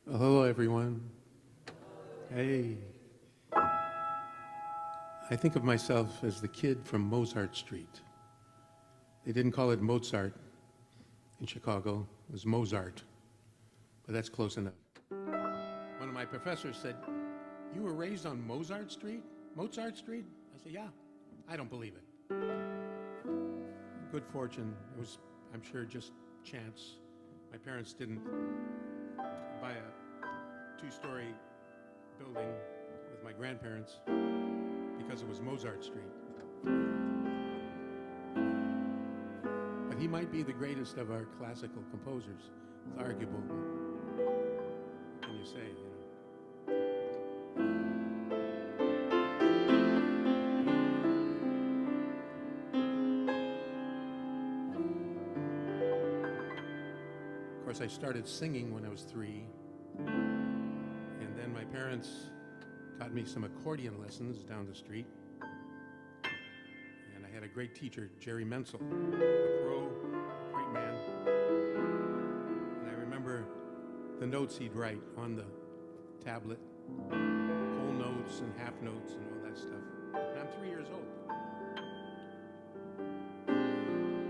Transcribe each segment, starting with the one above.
Hello, everyone. Hey. I think of myself as the kid from Mozart Street. They didn't call it Mozart in Chicago. It was Mozart, but that's close enough. One of my professors said, "You were raised on Mozart Street? Mozart Street?" I said, "Yeah, I don't believe it." Good fortune. It was, I'm sure, just chance. My parents didn't buy a two-story building with my grandparents because it was Mozart Street. But he might be the greatest of our classical composers. It's arguable. What can you say, Of course, I started singing when I was 3. And then my parents taught me some accordion lessons down the street. And I had a great teacher, Jerry Menzel, a pro, great man. And I remember the notes he'd write on the tablet, whole notes and half notes and all that stuff. And I'm 3 years old.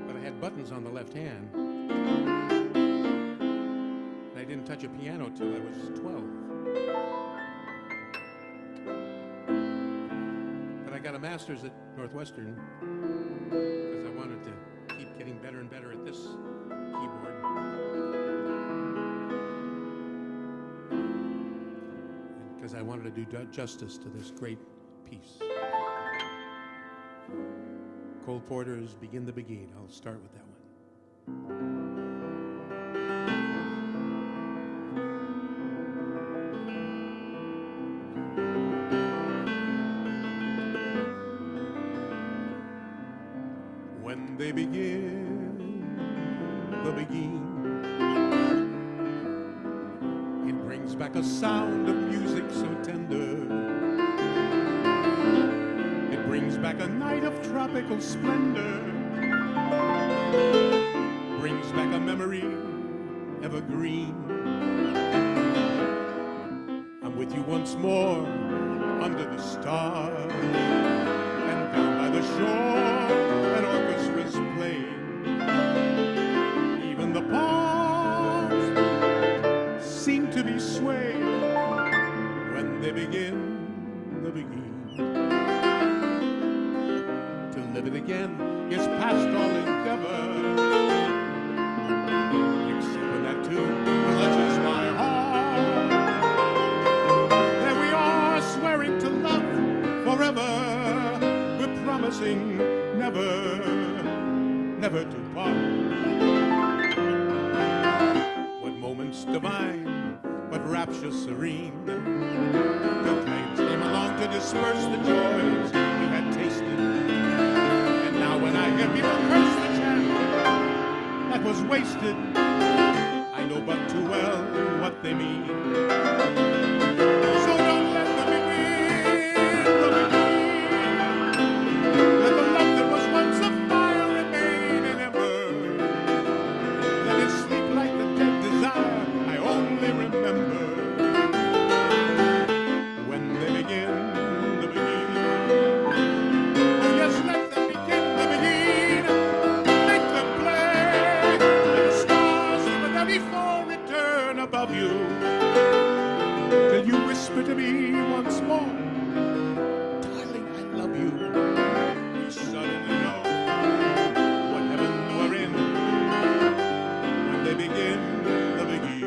But I had buttons on the left hand. And I didn't touch a piano till I was 12. I got a master's at Northwestern because I wanted to keep getting better and better at this keyboard. And because I wanted to do justice to this great piece. Cole Porter's Begin the Beguine. I'll start with that one. When they begin the beguine, it brings back a sound of music so tender. It brings back a night of tropical splendor. Brings back a memory evergreen. I'm with you once more under the stars and down by the shore. An orchestra's playing. Even the palms seem to be swaying when they begin the beguine. To live it again is past all endeavor, except when that tune clutches my heart. There we are, swearing to love forever. We're promising never to part. What moments divine, what rapture serene. The times came along to disperse the joys we had tasted. And now when I hear people curse the chance that was wasted, I know but too well what they mean. So don't let them begin the beguine. Let the love that was once a fire remain in ever. Let it sleep like the dead desire I only remember. When they begin the beguine. Oh yes, let them begin the beguine. Make them play. Let the stars never there before return above you. Till you whisper to me once more, darling, I love you. We suddenly know what heaven we're in when they begin the beguine.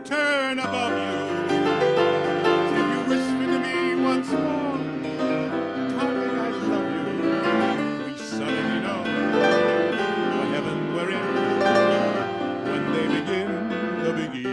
Turn above you till you whisper to me once more, darling, I love you. We suddenly know what heaven we're in when they begin the beguine.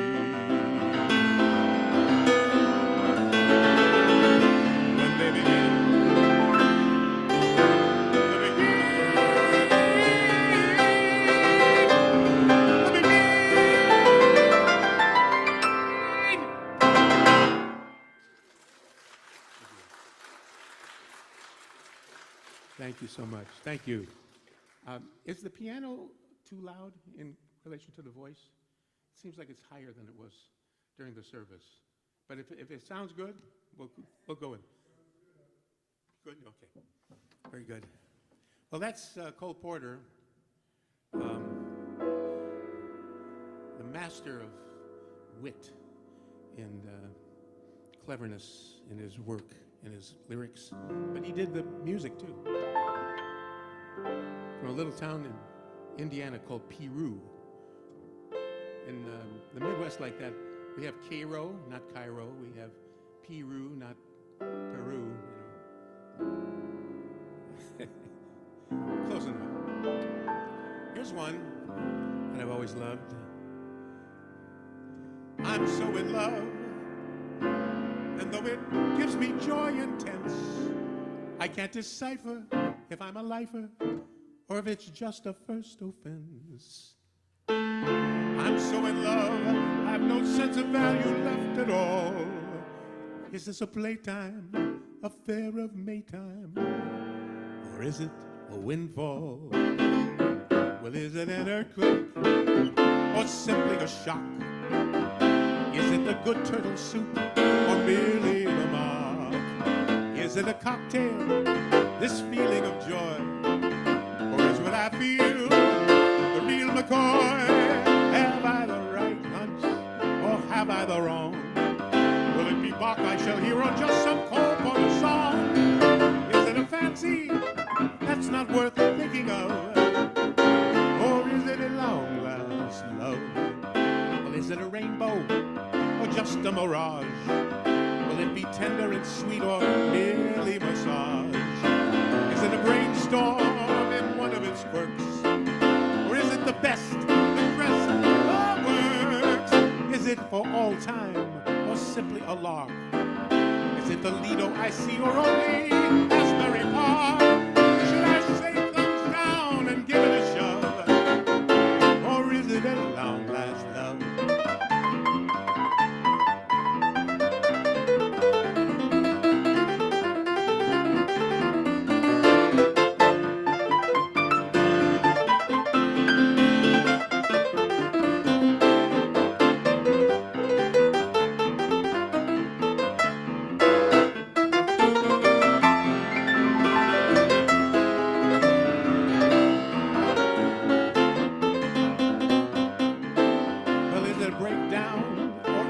Thank you so much. Thank you. Is the piano too loud in relation to the voice? It seems like it's higher than it was during the service. But if it sounds good, we'll go in. Good? Okay. Very good. Well, that's Cole Porter, the master of wit and cleverness in his work, in his lyrics. But he did the music, too. From a little town in Indiana called Peru. In the Midwest like that, we have Cairo, not Cairo. We have Peru, not Peru, Close enough. Here's one that I've always loved. I'm so in love, and though it gives me joy intense, I can't decipher if I'm a lifer or if it's just a first offense. I'm so in love, I have no sense of value left at all. Is this a playtime, affair of Maytime, or is it a windfall? Well, is it an earthquake, or simply a shock? Is it the good turtle soup, or merely the mock? Is it a cocktail, this feeling of joy? Or is what I feel the real McCoy? Have I the right hunch, or have I the wrong? Will it be Bach I shall hear, or just some Cole Porter song? Is it a fancy that's not worth thinking of? Or is it a long last love? Well, is it a rainbow, or just a mirage? Will it be tender and sweet, or merely massage? Is it a brainstorm in one of its quirks? Or is it the best, the best of works? Is it for all time, or simply a lark? Is it the Lido I see, or only Asbury Park? Should I say thumbs down and give it a shove? Or is it a long last love?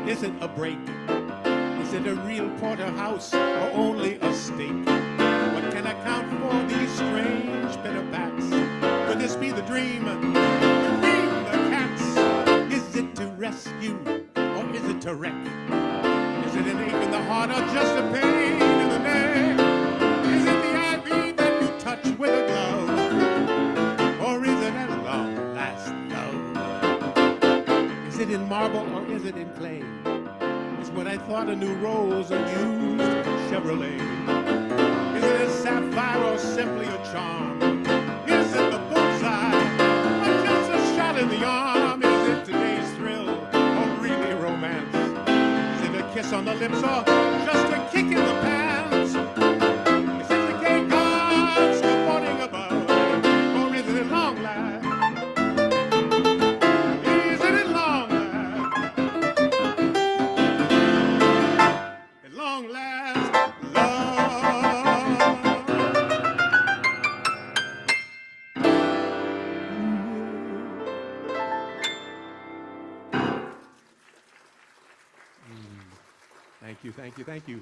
Is it a break? Is it a real porterhouse or only a steak? What can account for these strange bitter bats? Could this be the dream? The dream, the cats? Is it to rescue or is it to wreck? Is it an ache in the heart or just a pain in the neck? Is it the ivy that you touch with a glove? Or is it a long last love? Is it in marble or is it in clay? Is what I thought a new rose, a used Chevrolet? Is it a sapphire or simply a charm? Is it the bullseye or just a shot in the arm? Is it today's thrill or really romance? Is it a kiss on the lips or just a kick in the pants? Is it the gay gods cavorting above, or is it a long last? Long last love. Thank you, thank you, thank you,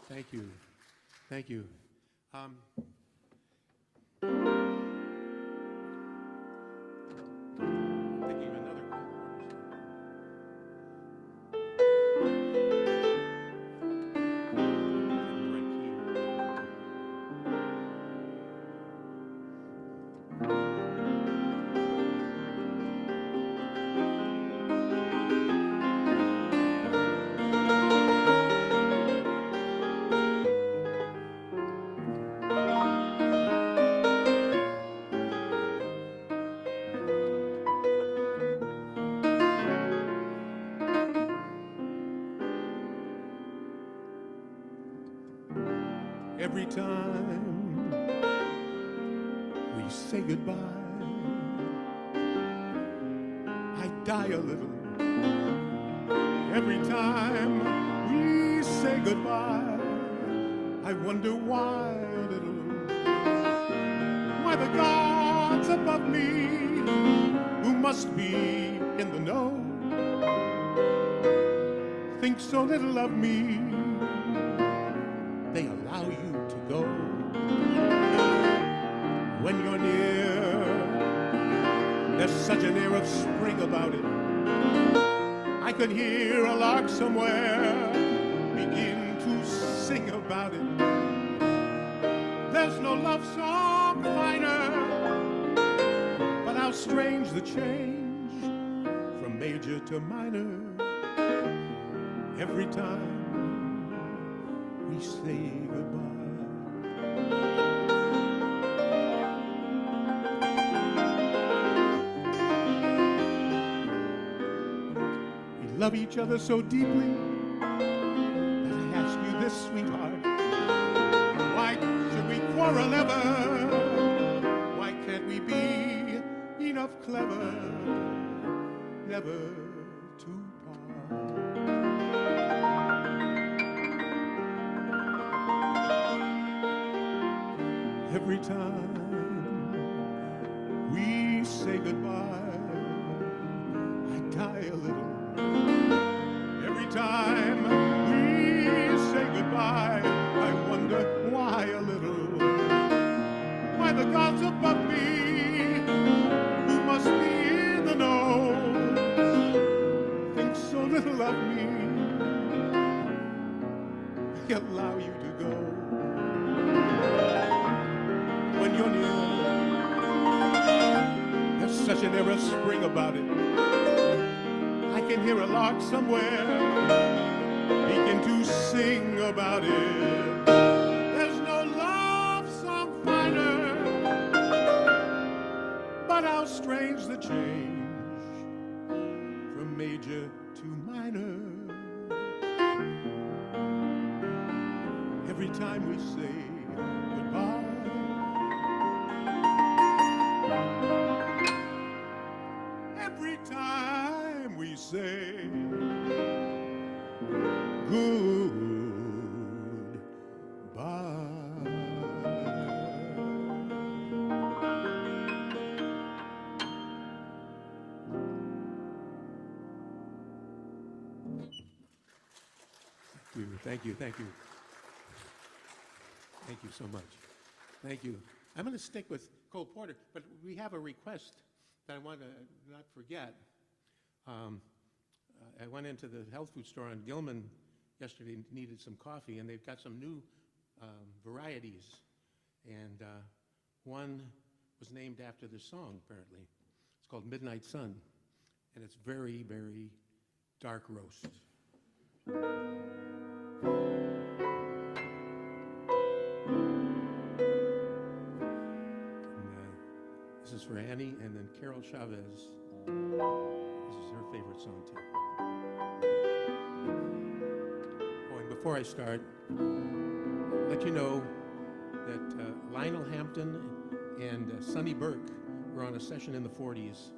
thank you, thank you. Thinking of another Cole Porter song. Every time we say goodbye, I die a little every time we say goodbye. I wonder why a little, why the gods above me, who must be in the know, think so little of me, they allow you to go. When you're near, there's such an air of spring about it. I could hear a lark somewhere begin to sing about it. There's no love song finer, but how strange the change from major to minor every time we say goodbye. Love each other so deeply that I ask you this, sweetheart, why should we quarrel ever? Why can't we be enough clever never to part? Every time we say goodbye, I die a little. Every time we say goodbye, I wonder why a little, why the gods above me, who must be in the know, think so little of me, they allow you to go. When you're near, there's such an air of spring about it. I can hear a lark somewhere begin to sing about it. There's no love song finer, but how strange the change from major to minor every time we say goodbye. Every time we say goodbye. Thank you. Thank you so much. Thank you. I'm going to stick with Cole Porter, but we have a request that I want to not forget. I went into the health food store on Gilman yesterday and needed some coffee, and they've got some new varieties. And one was named after the song, apparently. It's called Midnight Sun, and it's very, very dark roast. This is for Annie, and then Carol Chavez. This is her favorite song, too. Oh, and before I start, I'll let you know that Lionel Hampton and Sonny Burke were on a session in the 40s,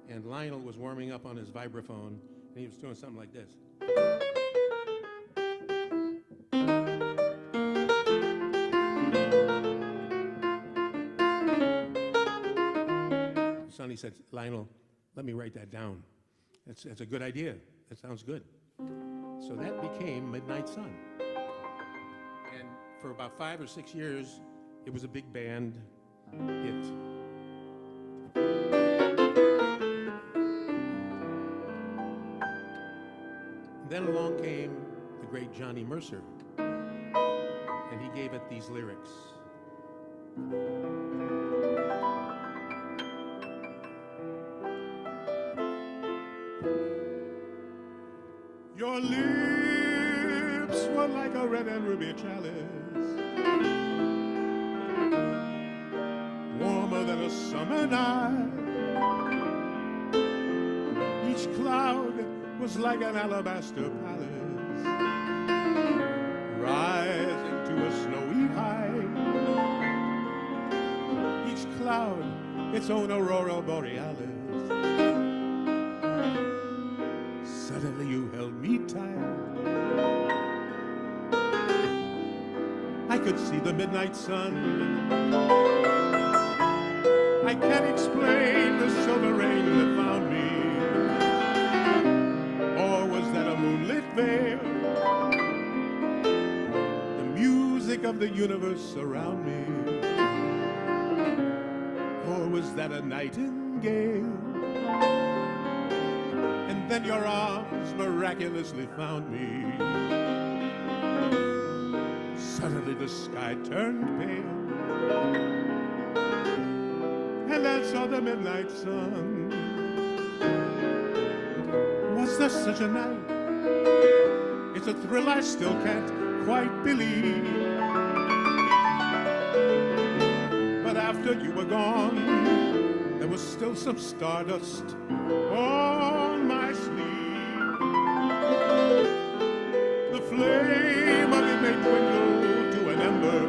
and Lionel was warming up on his vibraphone, and he was doing something like this. Sonny said, Lionel, let me write that down. It's a good idea. That sounds good. So that became Midnight Sun. And for about 5 or 6 years, it was a big band hit. Then along came the great Johnny Mercer, and he gave it these lyrics. Your lips were like a red and ruby chalice, warmer than a summer night. Each cloud was like an alabaster palace, rising to a snowy height. Each allowed its own aurora borealis. Suddenly you held me tight. I could see the midnight sun. I can't explain the silver rain that found me. Or was that a moonlit veil? The music of the universe around me. Or was that a nightingale? And then your arms miraculously found me. Suddenly the sky turned pale, and I saw the midnight sun. Was there such a night? It's a thrill I still can't quite believe. But after you were gone, there was still some stardust on my sleeve. The flame of it may dwindle to an ember,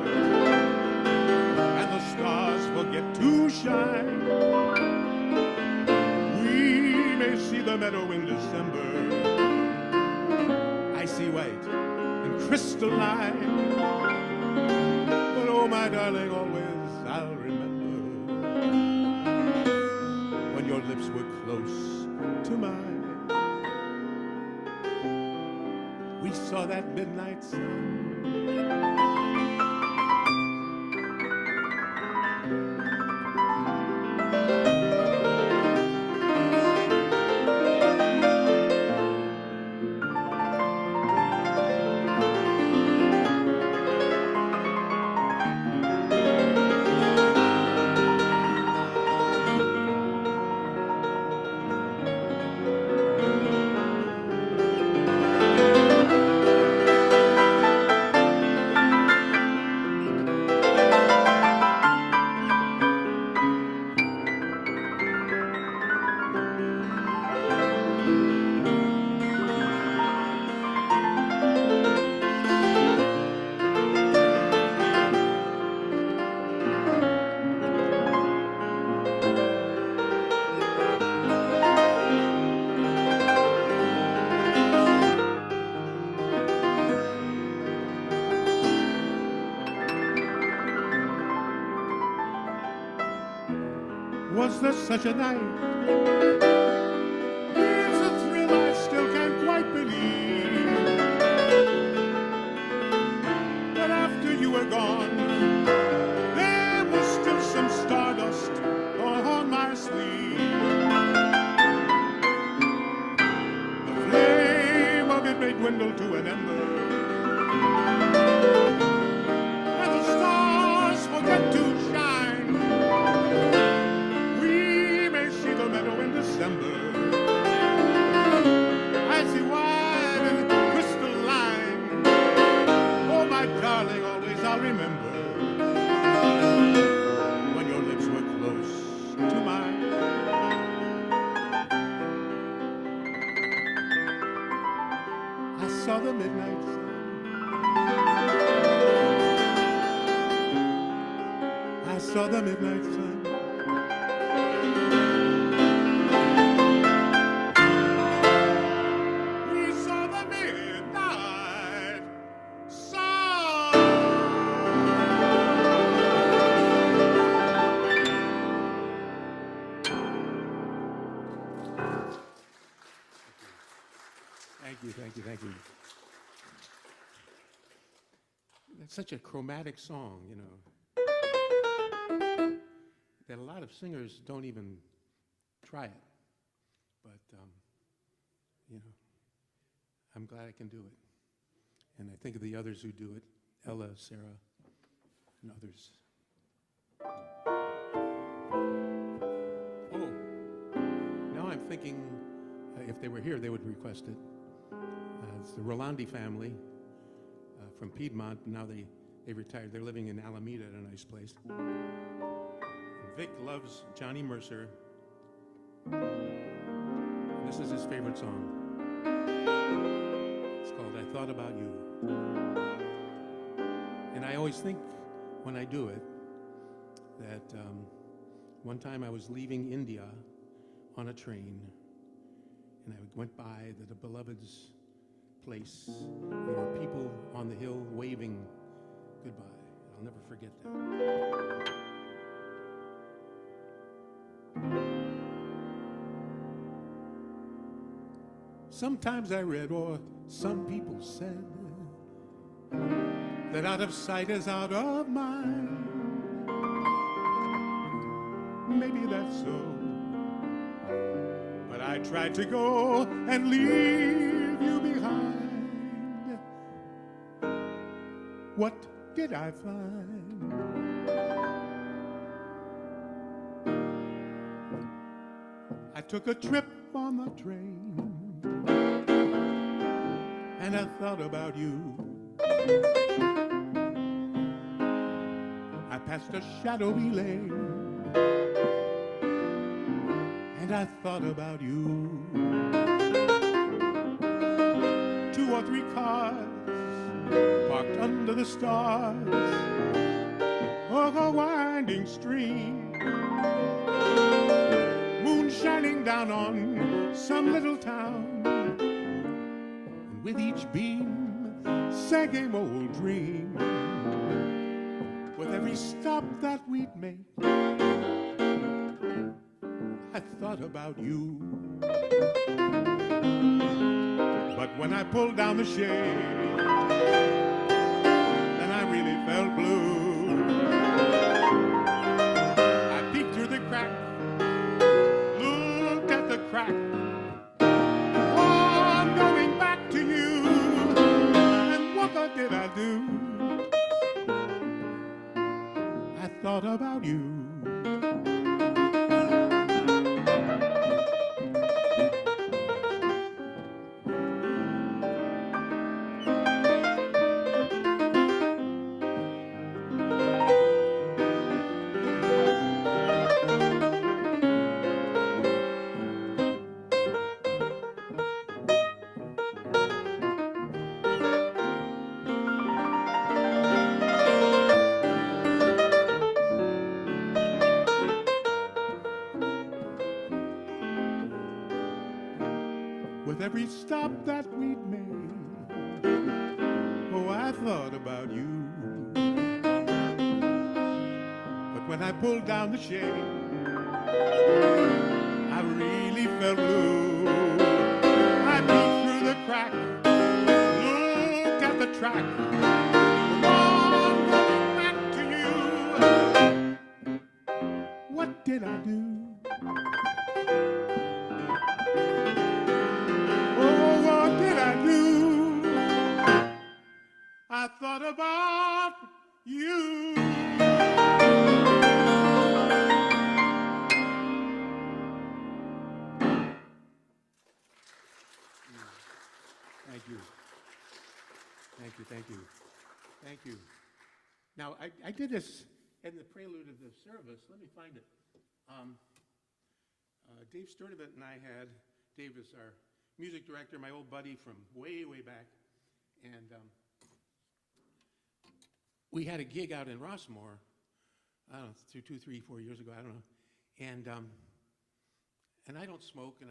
and the stars forget to shine. We may see the meadow in December. I see white and crystalline. But oh, my darling, always I'll remember when your lips were close to mine. We saw that midnight sun. Was there such a night? It's a thrill I still can't quite believe. But after you were gone, there was still some stardust on my sleeve. The flame of it may dwindle to an ember, and the stars forget to shine. December, I see wide and crystalline. Oh, my darling, always I'll remember when your lips were close to mine. I saw the midnight sun. I saw the midnight sun. Thank you. It's such a chromatic song, you know, that a lot of singers don't even try it. But, you know, I'm glad I can do it. And I think of the others who do it, Ella, Sarah, and others. Oh, now I'm thinking if they were here, they would request it. It's the Rolandi family from Piedmont. Now they retired. They're living in Alameda at a nice place. And Vic loves Johnny Mercer. And this is his favorite song. It's called I Thought About You. And I always think when I do it that One time I was leaving India on a train, and I went by the beloved's place. There were people on the hill waving goodbye. I'll never forget that. Sometimes I read, or some people said, that out of sight is out of mind. Maybe that's so, but I tried to go and leave you behind. What did I find? I took a trip on the train, and I thought about you. I passed a shadowy lane, and I thought about you. 2 or 3 cars parked under the stars of a winding stream, moon shining down on some little town, and with each beam, same old dream. With every stop that we'd make, I thought about you. But when I pulled down the shade, then I really felt blue. I peeked through the crack, looked at the crack. Oh, I'm going back to you. And what did I do? I thought about you. With every stop that we'd made, oh, I thought about you. But when I pulled down the shade, I really felt blue. I peeked through the crack, looked at the track. Oh, going back to you. What did I do? I thought about you. Thank you. Thank you, thank you. Thank you. Now, I did this in the prelude of the service. Let me find it. Dave Sturdivant and I had, Dave is our music director, my old buddy from way, way back. And we had a gig out in Rossmore, I don't know, 2, 3, 4 years ago, I don't know. And I don't smoke, and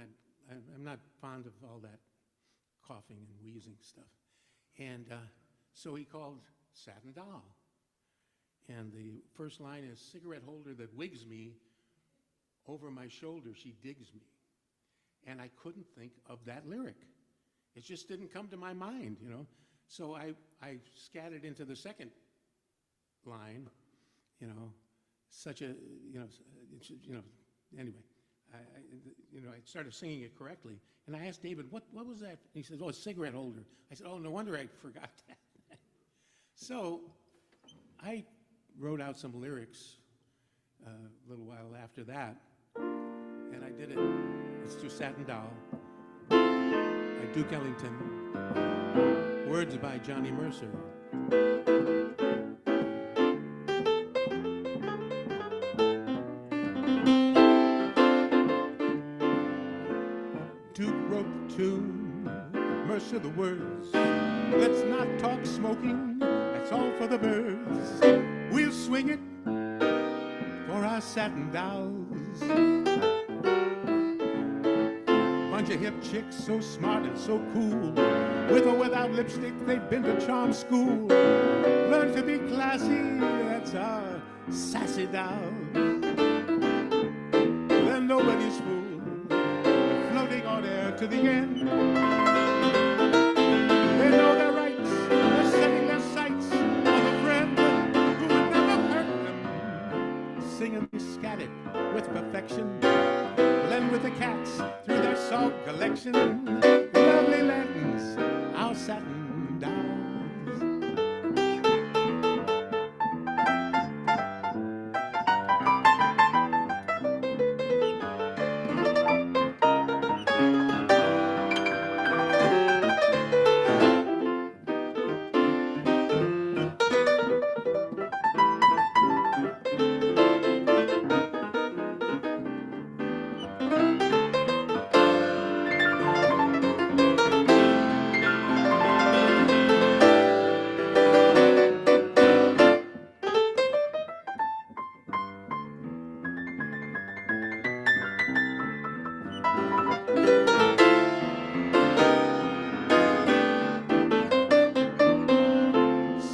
I'm not fond of all that coughing and wheezing stuff. And so he called Satin Doll. And the first line is, cigarette holder that wigs me, over my shoulder she digs me. And I couldn't think of that lyric. It just didn't come to my mind, you know. So I scattered into the second line, you know, such a, anyway, I started singing it correctly. And I asked David, what was that? He said, oh, a cigarette holder. I said, oh, no wonder I forgot that. So I wrote out some lyrics a little while after that, and I did it. It's to Satin Doll by Duke Ellington, words by Johnny Mercer. Duke wrote to Mercer the words, let's not talk smoking, that's all for the birds. We'll swing it for for our satin dolls. Bunch of hip chicks, so smart and so cool. With or without lipstick, they've been to charm school. Learn to be classy, that's our sassy dolls. They're nobody's fool, floating on air to the end. They know their rights, they're setting their sights on a friend who would never hurt them. Singing scattered with perfection, blend with the cats through their song collection. Lovely lens, our satin dolls.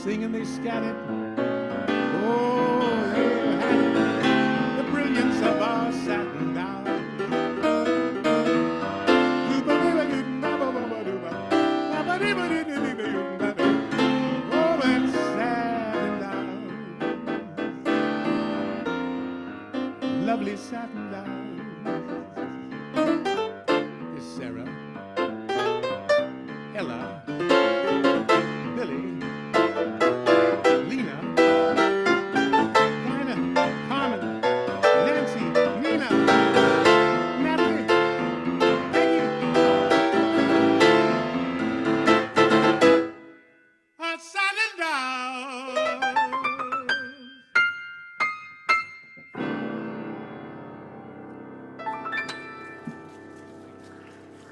Singing they scattered, oh, they had the brilliance of our satin dolls. Oh, that satin dolls, lovely satin dolls. Is Sarah, Ella, Billy,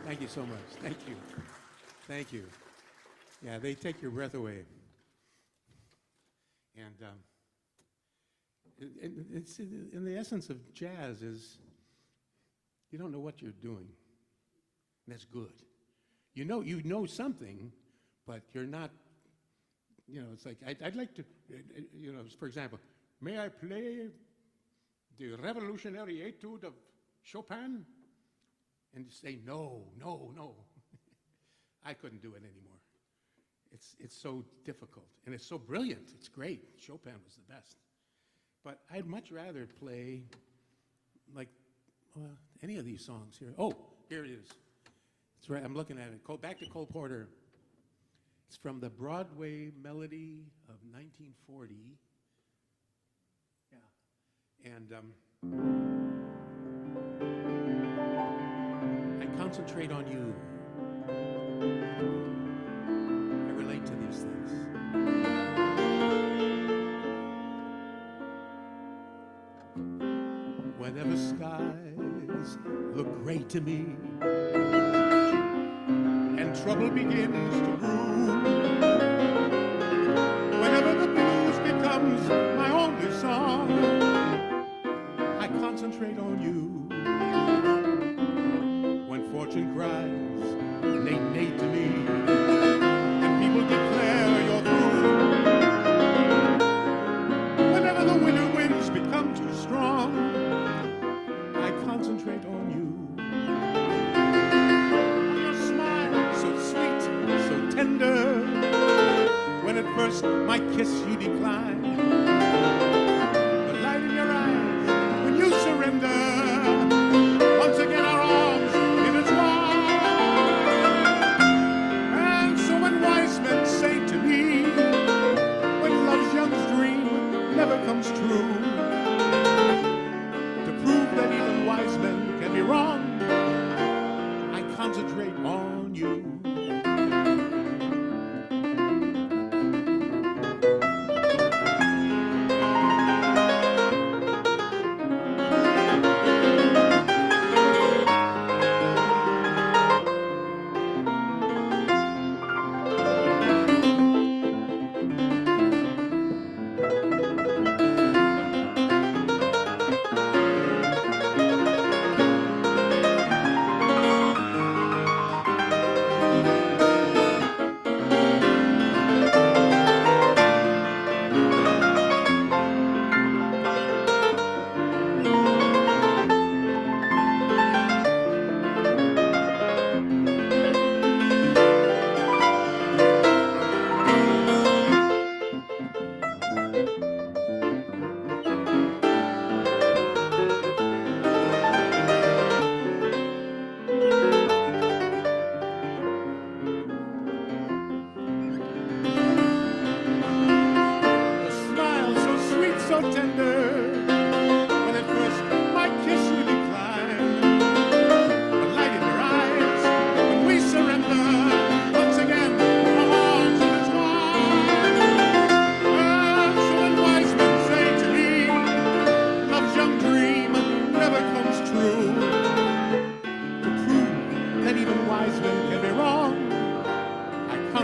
thank you so much. Thank you. Thank you. Yeah, they take your breath away. And it's in the essence of jazz is you don't know what you're doing. And that's good. You know something, but you're not, it's like, I'd like to, for example, may I play the revolutionary etude of Chopin? And you say, no. I couldn't do it anymore. It's so difficult, and it's so brilliant. It's great. Chopin was the best. But I'd much rather play, like, any of these songs here. Oh, here it is. That's right, I'm looking at it. Back to Cole Porter. It's from the Broadway Melody of 1940. Yeah. And I concentrate on you. I relate to these things. Whenever skies look gray to me and trouble begins to brew, whenever the blues becomes my only song, I concentrate on you. When fortune cries, nay to me, and people declare you're through, whenever the winter winds become too strong, I concentrate on you. Your smile, so sweet, so tender, when at first my kiss you decline, the light in your eyes when you surrender, once again our arms intertwine. And so when wise men say to me, when love's young dream never comes true, to prove that even wise men can be wrong, I concentrate on you.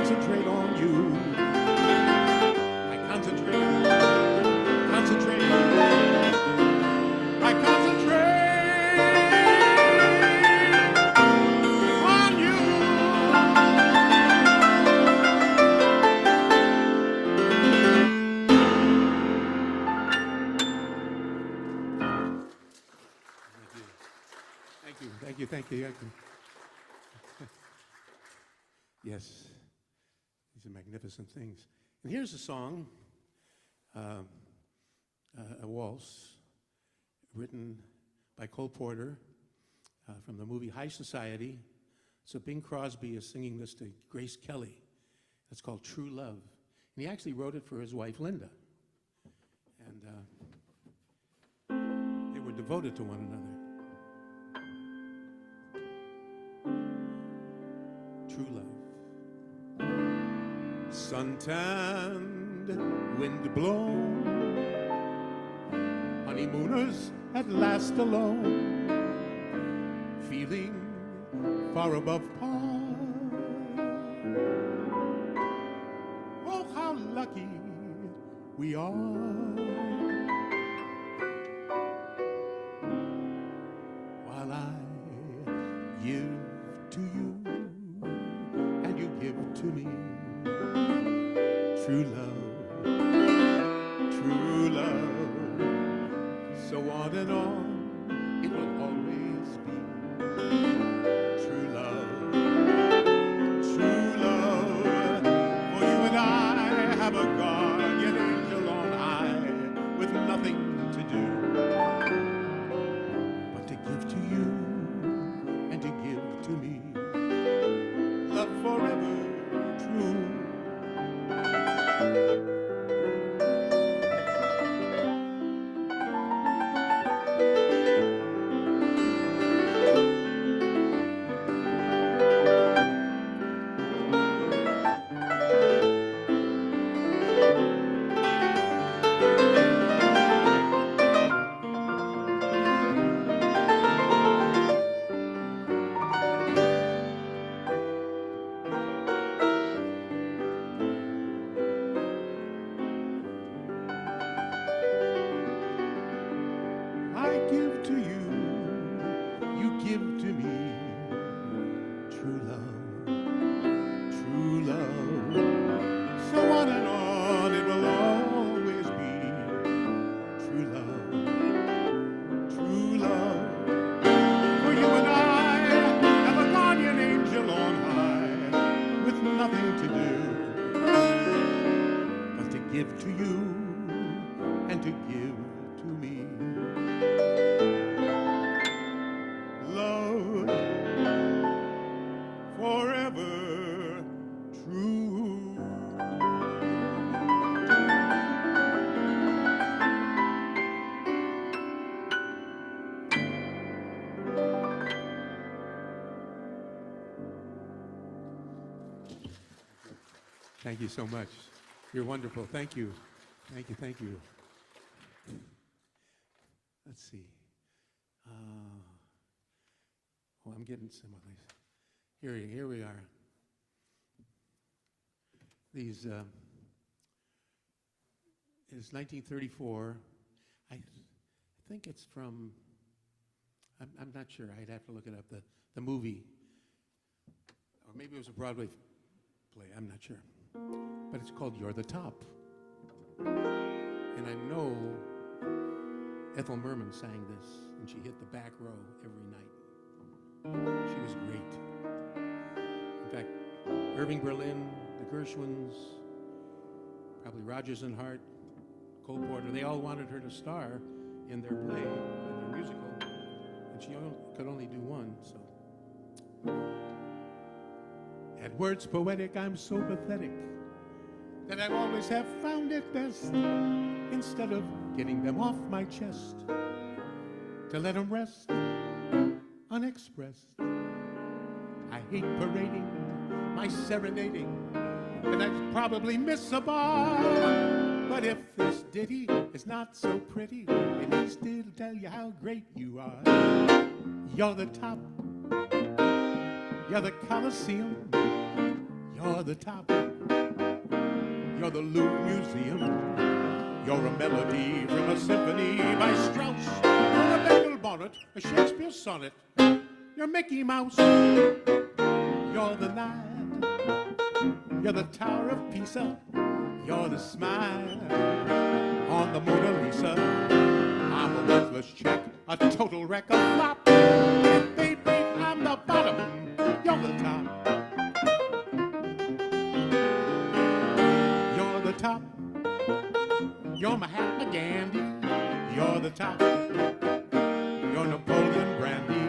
concentrate on you. I concentrate, concentrate, I concentrate on you. Thank you, thank you, thank you, thank you. Yes, these are magnificent things. And here's a song, a waltz, written by Cole Porter from the movie High Society. So Bing Crosby is singing this to Grace Kelly. It's called True Love. And he actually wrote it for his wife, Linda. And they were devoted to one another. True love. Suntanned, wind blown, honeymooners at last alone, feeling far above par. Oh, how lucky we are. While I give to you and you give to me. True love, true love, so on and on, it will always be. True love, for you and I have a guardian angel on high, with nothing to do but to give to you and to give to me. Love forever true. Thank you so much. You're wonderful. Thank you. Thank you, thank you. Let's see. I'm getting some of these. Here we are. These, it's 1934. I think it's from, I'm not sure. I'd have to look it up, the movie. Or maybe it was a Broadway play. I'm not sure. But it's called You're the Top. And I know Ethel Merman sang this, and she hit the back row every night. She was great. In fact, Irving Berlin, the Gershwins, probably Rodgers and Hart, Cole Porter, they all wanted her to star in their play, in their musical, and she could only do one, so. At words poetic, I'm so pathetic that I always have found it best, instead of getting them off my chest, to let them rest unexpressed. I hate parading my serenading, and I'd probably miss a bar. But if this ditty is not so pretty, at least it'll tell you how great you are. You're the top, you're the Colosseum, You're the top. You're the Louvre Museum. You're a melody from a symphony by Strauss. You're a Bengal bonnet, a Shakespeare sonnet. You're Mickey Mouse. You're the night. You're the Tower of Pisa. You're the smile on the Mona Lisa. I'm a worthless check, a total wreck, a flop. And baby, I'm the bottom. You're the top. You're the top. You're Mahatma Gandhi. You're the top. You're Napoleon Brandy.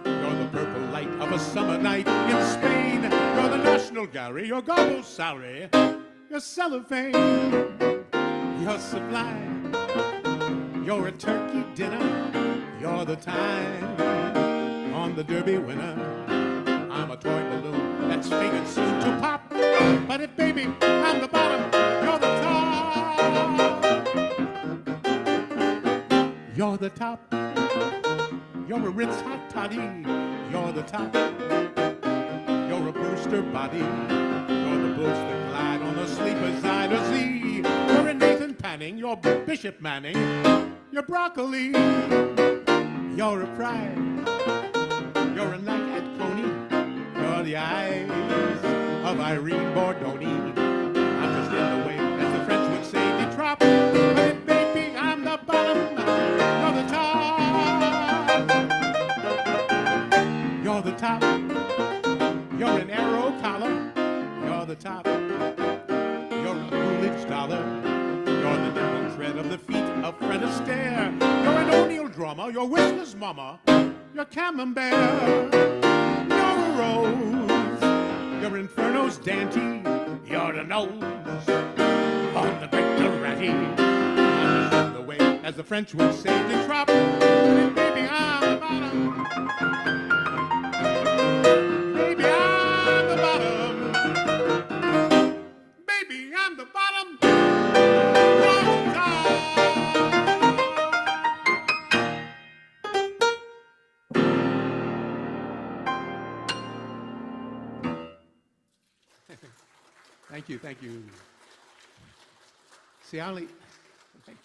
You're the purple light of a summer night in Spain. You're the National Gallery. You're Garbo's salary. You're cellophane. You're sublime. You're a turkey dinner. You're the time on the Derby winner. I'm a toy balloon that's fated soon to pop. But if, baby, I'm the bottom, you're the top. You're the top. You're a Ritz hot toddy. You're the top. You're a Brewster body. You're the boots that glide on the sleeper's eye to Z. You're a Nathan Panning. You're Bishop Manning. You're broccoli. You're a pride. You're a night at Coney. You're the eyes of Irene Bordoni. I'm just in the way, as the French would say, de trop. But baby, I'm the bottom. You're the top. You're the top. You're an arrow collar. You're the top. You're a Coolidge dollar. You're the nimble tread of the feet of Fred Astaire. You're an O'Neill drummer. You're Whistler's mama. You're Camembert. You're a rose. You're Inferno's Dante. You're the nose on the great Durante. I'm just in the way, as the French would say, de trop. Baby, I'm the bottom. Baby, I'm the bottom. Baby, I'm the bottom. Thank you, thank you. See, thank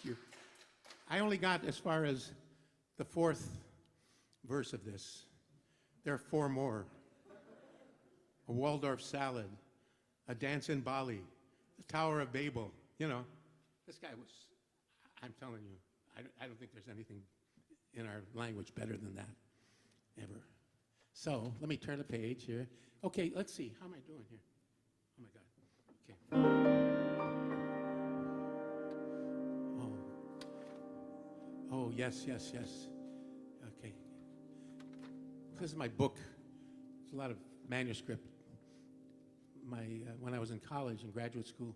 you. I only got as far as the fourth verse of this. There are four more. A Waldorf salad, a dance in Bali, the Tower of Babel. You know, this guy was, I'm telling you, I don't think there's anything in our language better than that, ever. So, let me turn the page here. Okay, let's see, how am I doing here? Oh my God. Okay. Oh, yes. Okay. This is my book. There's a lot of manuscript. When I was in college and graduate school,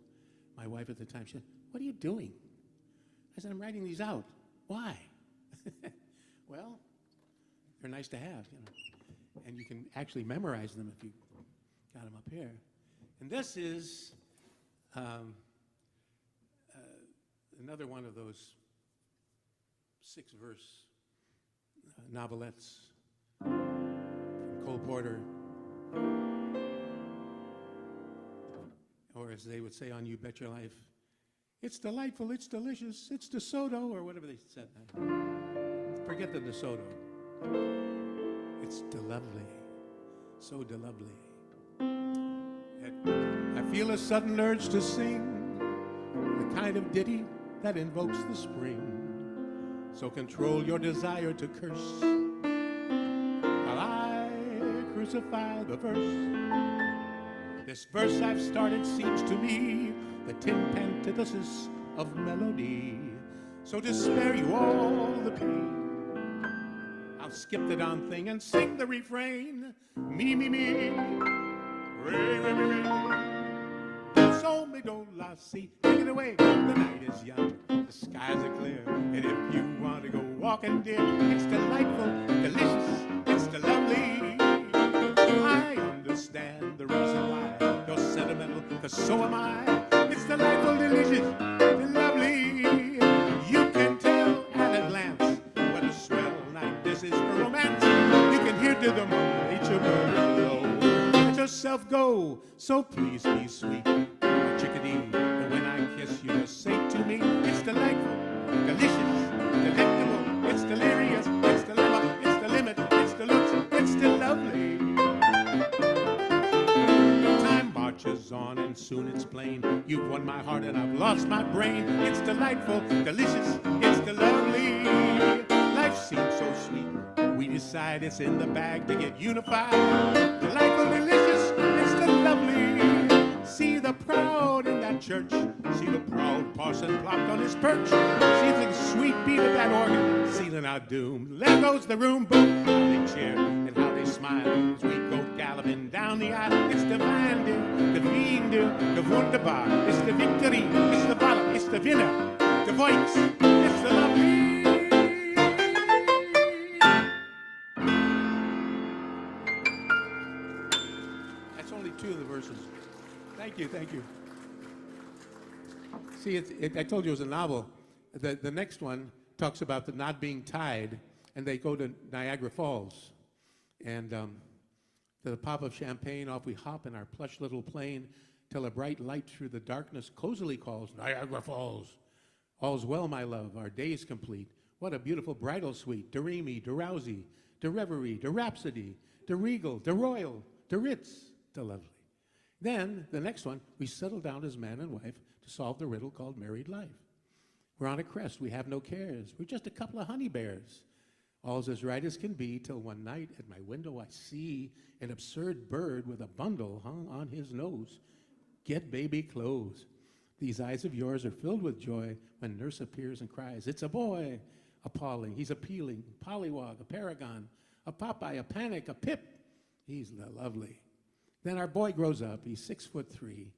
my wife at the time, she said, "What are you doing?" I said, "I'm writing these out." "Why?" Well, they're nice to have, you know. And you can actually memorize them if you got them up here. And this is another one of those 6-verse novelettes from Cole Porter, or as they would say on You Bet Your Life, "It's delightful, it's delicious, it's DeSoto," or whatever they said. Forget the DeSoto. It's de-lovely, so de-lovely. I feel a sudden urge to sing the kind of ditty that invokes the spring. So control your desire to curse while I crucify the verse. This verse I've started seems to me the tin antithesis of melody. So to spare you all the pain, I'll skip the down thing and sing the refrain. Me, me, me. Re, re, re, re. So me do la si. Take it away. The night is young. The skies are clear. And if you want to go walking, dear, it's delightful, delicious, it's the lovely. I understand the reason why you're sentimental, because so am I. It's delightful, delicious, the lovely. You can tell at a glance what a swell night this is for romance. You can hear to the nature bird below. Let yourself go So please be sweet, chickadee. And when I kiss you, just say to me, it's delightful, delicious, delectable, it's delirious, it's dilemma, it's the limit, it's the looks, it's still lovely. Time marches on and soon it's plain. You've won my heart and I've lost my brain. It's delightful, delicious, it's the lovely. Life seems so sweet. We decide it's in the bag to get unified. Delightful, delicious, it's the lovely. See the proud in that church. See the proud parson plopped on his perch. See the sweet beat of that organ sealing our doom. There goes the room, boom. How they cheer and how they smile as we go galloping down the aisle. It's the Wende, the Wiende, the Wunderbar. It's the victory, it's the battle, it's the winner, the voice, it's the lovely. That's only two of the verses. Thank you, thank you. See, I told you it was a novel. The next one talks about the not being tied, and they go to Niagara Falls. And to the pop of champagne, off we hop in our plush little plane, till a bright light through the darkness cozily calls, Niagara Falls. All's well, my love, our day's complete. What a beautiful bridal suite. De Remy, de Rousey, de Reverie, de Rhapsody, de Regal, de Royal, de Ritz, de Lovely. Then, the next one, we settle down as man and wife to solve the riddle called married life. We're on a crest, we have no cares. We're just a couple of honey bears. All's as right as can be, till one night at my window I see an absurd bird with a bundle hung on his nose. Get baby clothes. These eyes of yours are filled with joy when nurse appears and cries, it's a boy. Appalling, he's appealing, pollywog, a paragon, a Popeye, a panic, a pip. He's lovely. Then our boy grows up, he's 6'3".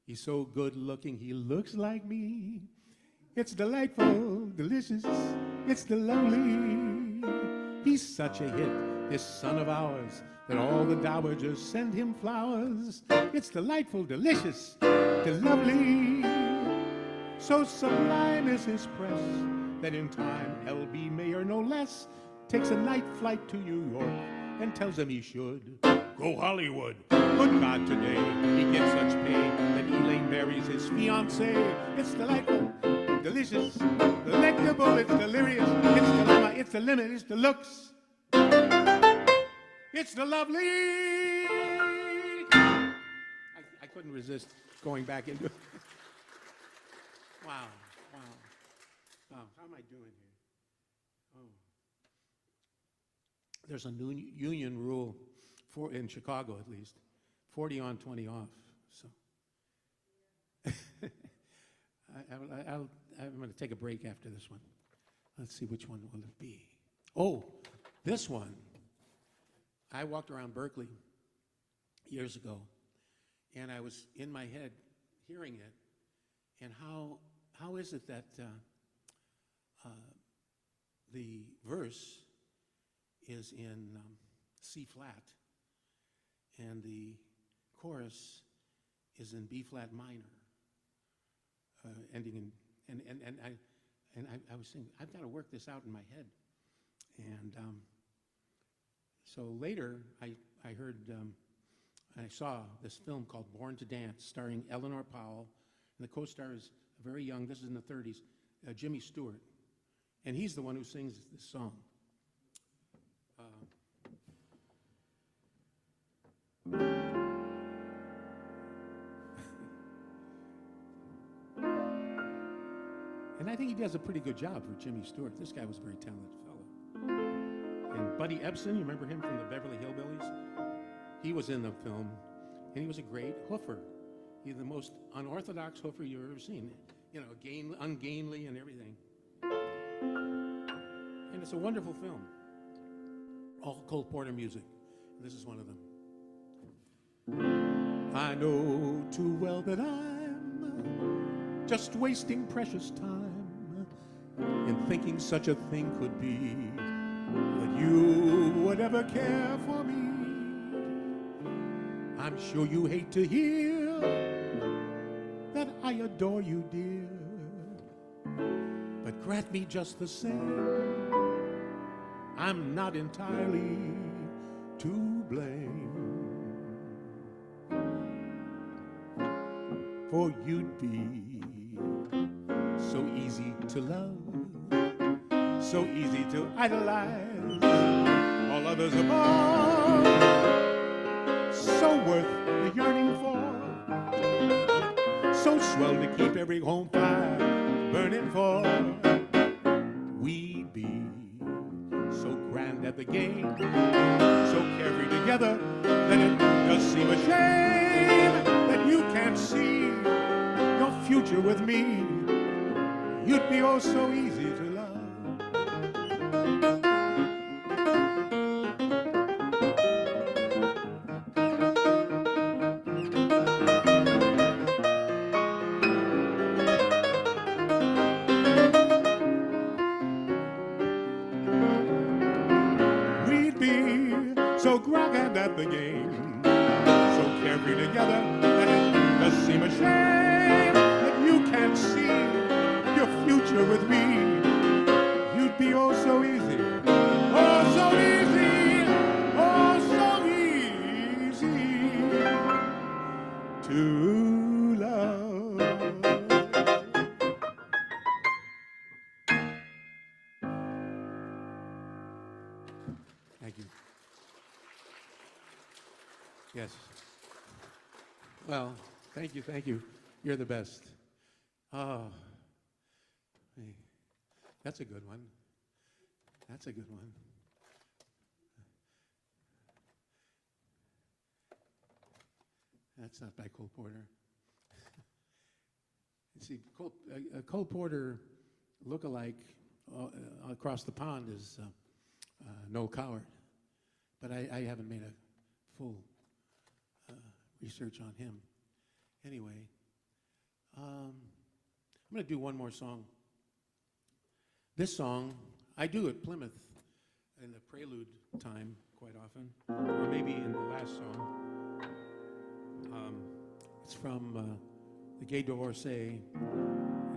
He's so good looking, he looks like me. It's delightful, delicious, it's the lovely. He's such a hit, this son of ours, that all the dowagers send him flowers. It's delightful, delicious, the lovely. So sublime is his press, that in time L.B. Mayer, no less, takes a night flight to New York and tells him he should go Hollywood. Good God, today he gets such pay that Elaine marries his fiancée. It's delightful, delicious, delectable, it's delirious, it's the dilemma, it's the limit, it's the looks, it's the lovely. I couldn't resist going back into it. Wow, wow, wow. How am I doing here? Oh. There's a new union rule in Chicago, at least, 40 on, 20 off. So I'm going to take a break after this one. Let's see, which one will it be? Oh, this one. I walked around Berkeley years ago, and I was in my head hearing it, and how is it that the verse is in C flat, and the chorus is in B flat minor, ending in and I was thinking, I've got to work this out in my head, and so later I heard I saw this film called Born to Dance, starring Eleanor Powell, and the co-star is very young. This is in the 30s, Jimmy Stewart, and he's the one who sings this song. And I think he does a pretty good job for Jimmy Stewart. This guy was a very talented fellow. And Buddy Ebsen, you remember him from the Beverly Hillbillies? He was in the film, and he was a great hoofer. He's the most unorthodox hoofer you've ever seen. You know, ungainly and everything. And it's a wonderful film. All Cole Porter music. This is one of them. I know too well that I'm just wasting precious time in thinking such a thing could be, that you would ever care for me. I'm sure you hate to hear that I adore you, dear, but grant me just the same, I'm not entirely to blame. for you'd be so easy to love, so easy to idolize, all others above, so worth the yearning for, so swell to keep every home fire burning for. We'd be so grand at the game, so carefree together that it does seem a shame that you can't see your future with me. You'd be oh so easy to love. So grand at the game, so carefree together that it does seem a shame that you can't see your future with me. You'd be oh so easy, oh so easy, oh so easy to love. Thank you. Yes. Well, thank you, thank you. You're the best. Oh, hey, that's a good one. That's a good one. That's not by Cole Porter. You see, Cole Porter look-alike across the pond is Noel Coward, but I haven't made a full research on him. Anyway, I'm going to do one more song. This song, I do at Plymouth in the prelude time quite often, or maybe in the last song. It's from The Gay Divorcee.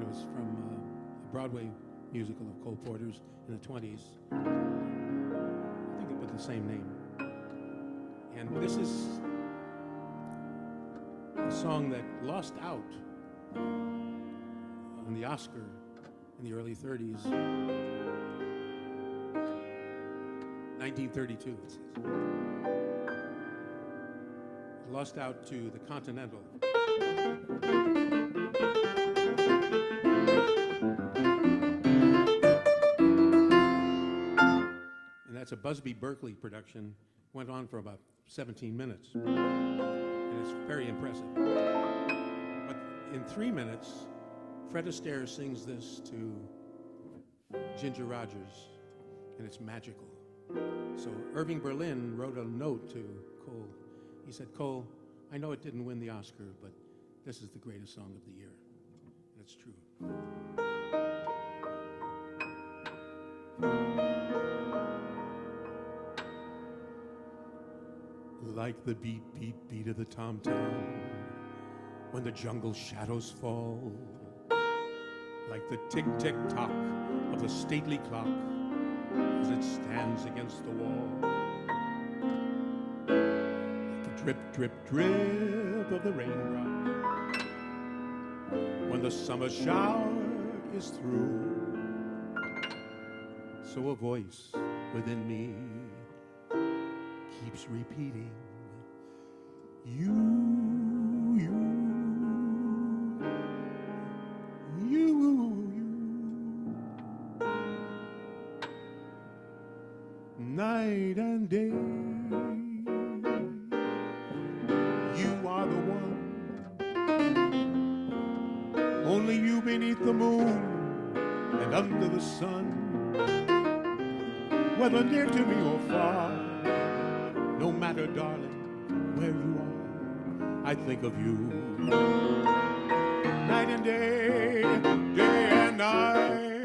It was from a Broadway musical of Cole Porter's in the 20s. I think it was the same name. And this is a song that lost out on the Oscar in the early 30s. 1932, it says. It lost out to the Continental. And that's a Busby Berkeley production. Went on for about 17 minutes. And it's very impressive. But in 3 minutes, Fred Astaire sings this to Ginger Rogers, and it's magical. So Irving Berlin wrote a note to Cole. He said, Cole, I know it didn't win the Oscar, but this is the greatest song of the year. And it's true. Like the beat, beat, beat of the tom-tom when the jungle shadows fall, like the tick-tick-tock of the stately clock as it stands against the wall, like the drip, drip, drip of the raindrop when the summer shower is through. So a voice within me keeps repeating, you, night and day, you are the one, only you beneath the moon and under the sun, whether near to me or far. No matter, darling, where you are, I think of you. Night and day, day and night.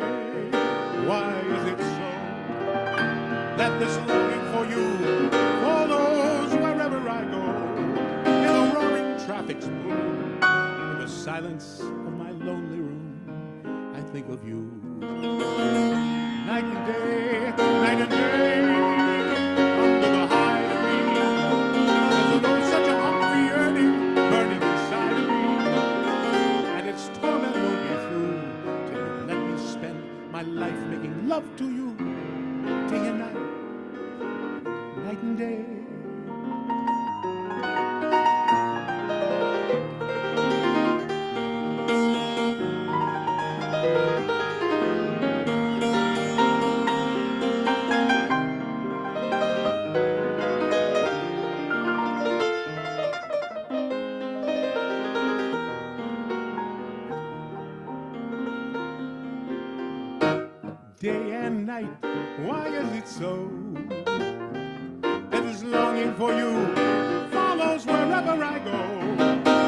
Why is it so that this longing for you follows wherever I go? In the roaring traffic's boom, in the silence of my lonely room, I think of you. Night and day, night and day, under the high. Such a hungry yearning burning inside of me. love to you, day and night, night and day. Day and night, why is it so that this longing for you follows wherever I go?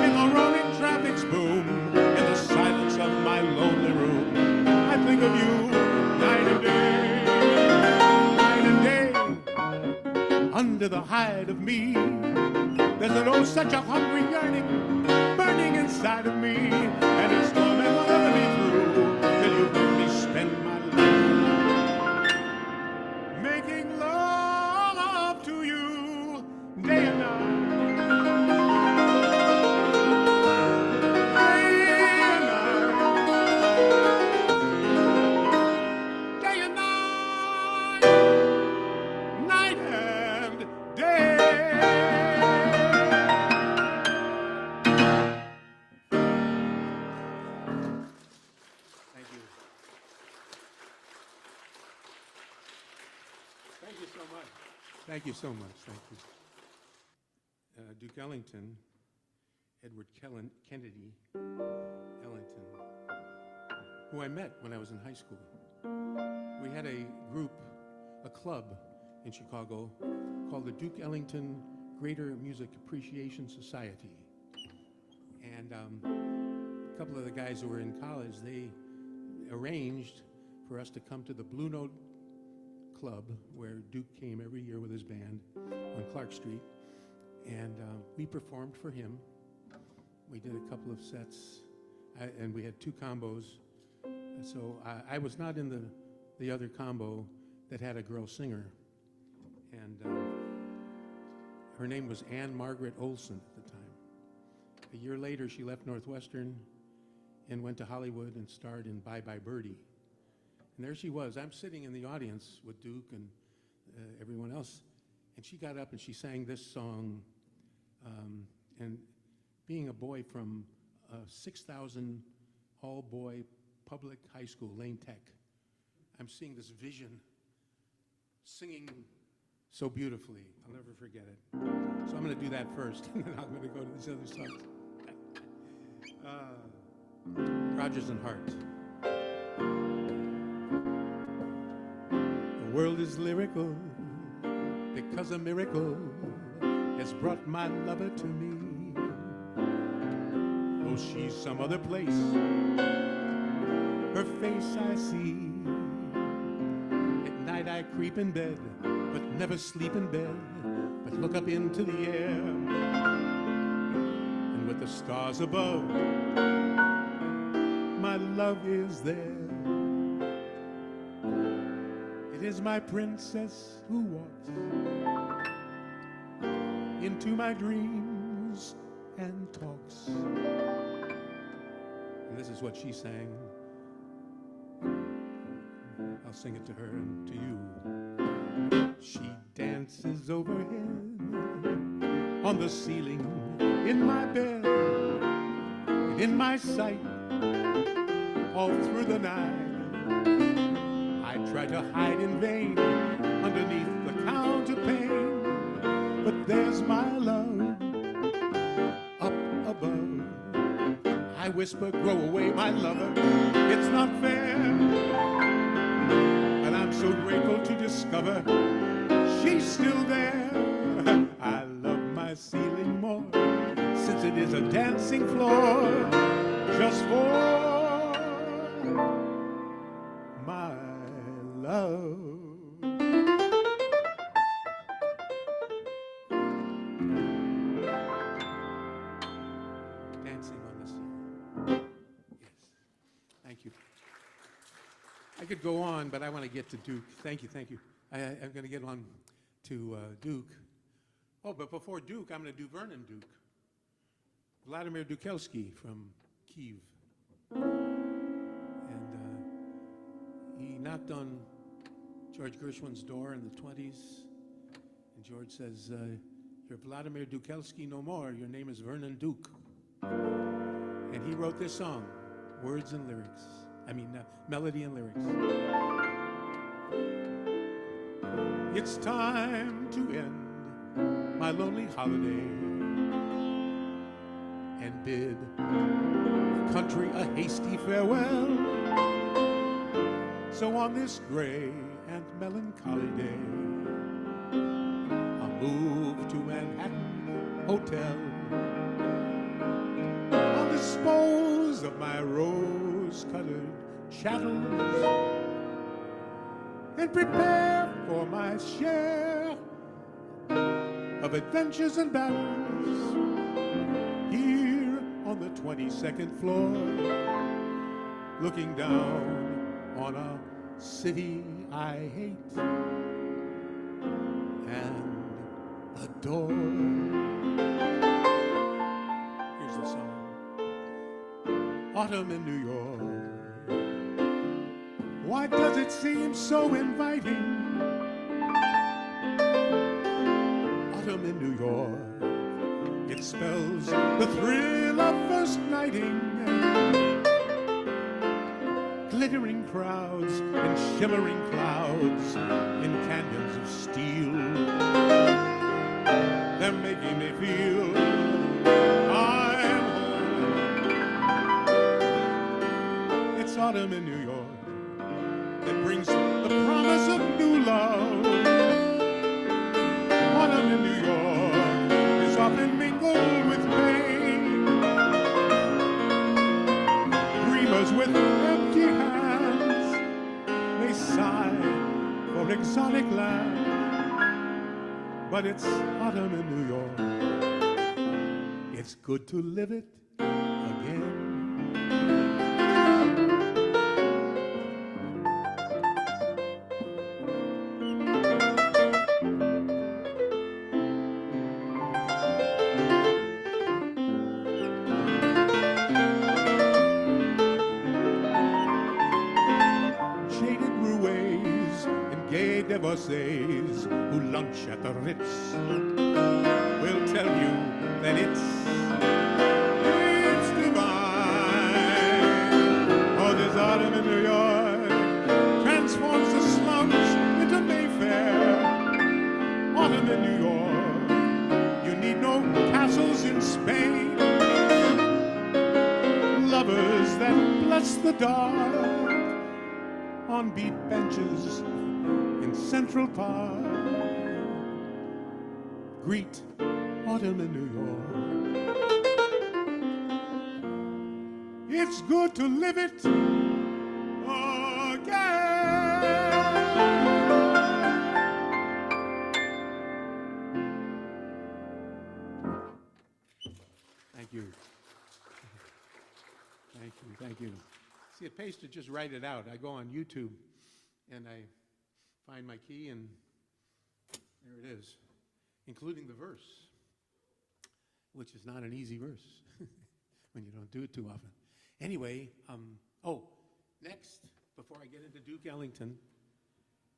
In the roaring traffic's boom, in the silence of my lonely room, I think of you night and day, night and day. Under the hide of me, there's such a hungry yearning burning inside of me, and it's torment whatever me through till you make me spend my making love to you day and night. Day and night. Night and day. Thank you. Thank you so much. Thank you so much. Thank you. Duke Ellington, Edward Kennedy Ellington, who I met when I was in high school. We had a group, a club in Chicago called the Duke Ellington Greater Music Appreciation Society. And a couple of the guys who were in college, they arranged for us to come to the Blue Note Club, where Duke came every year with his band on Clark Street, and we performed for him. We did a couple of sets, and we had 2 combos. So I was not in the other combo that had a girl singer, and her name was Anne Margaret Olson at the time. A year later, she left Northwestern and went to Hollywood and starred in Bye Bye Birdie. And there she was. I'm sitting in the audience with Duke and everyone else. And she got up and she sang this song. And being a boy from 6,000 all-boy public high school, Lane Tech, I'm seeing this vision, singing so beautifully. I'll never forget it. So I'm going to do that first, and then I'm going to go to these other songs. Rodgers and Hart. The world is lyrical because a miracle has brought my lover to me. Though she's some other place, her face I see. At night I creep in bed, but never sleep in bed, but look up into the air. And with the stars above, my love is there. It is my princess who walks into my dreams and talks. And this is what she sang. I'll sing it to her and to you. She dances overhead on the ceiling in my bed, in my sight all through the night. I try to hide in vain underneath the counterpane, but there's my love up above. I whisper, grow away, my lover, it's not fair. But I'm so grateful to discover she's still there. I love my ceiling more, since it is a dancing floor just for my love. Dancing on the ceiling. Yes. Thank you. I could go on, but I want to get to Duke. Thank you, thank you. I'm going to get on to Duke. Oh, but before Duke, I'm going to do Vernon Duke. Vladimir Dukelski from Kiev. And he knocked on George Gershwin's door in the 20s. And George says, you're Vladimir Dukelski no more. Your name is Vernon Duke. And he wrote this song, words and lyrics. Melody and lyrics. It's time to end my lonely holiday and bid the country a hasty farewell. So on this gray and melancholy day, I'll move to Manhattan Hotel. I'll dispose of my rose-colored chattels and prepare for my share of adventures and battles here on the 22nd floor, looking down on a city I hate and adore. Here's the song. Autumn in New York. Why does it seem so inviting? Autumn in New York. It spells the thrill of first nighting. Glittering crowds and shimmering clouds in canyons of steel. They're making me feel I'm home. It's autumn in New York that brings the promise of new love. Autumn in New York is often mingled with pain. Dreamers with empty hands, they sigh for exotic land. But it's autumn in New York. It's good to live it again. Divorcees who lunch at the Ritz will tell you that it's divine. Oh, this autumn in New York transforms the slums into Mayfair. Autumn in New York, you need no castles in Spain. Lovers that bless the dark on beat benches in Central Park. Greet autumn in New York. It's good to live it again. Thank you. Thank you, thank you. See, it pays to just write it out. I go on YouTube and I find my key, and there it is, including the verse, which is not an easy verse when you don't do it too often. Anyway, next, before I get into Duke Ellington,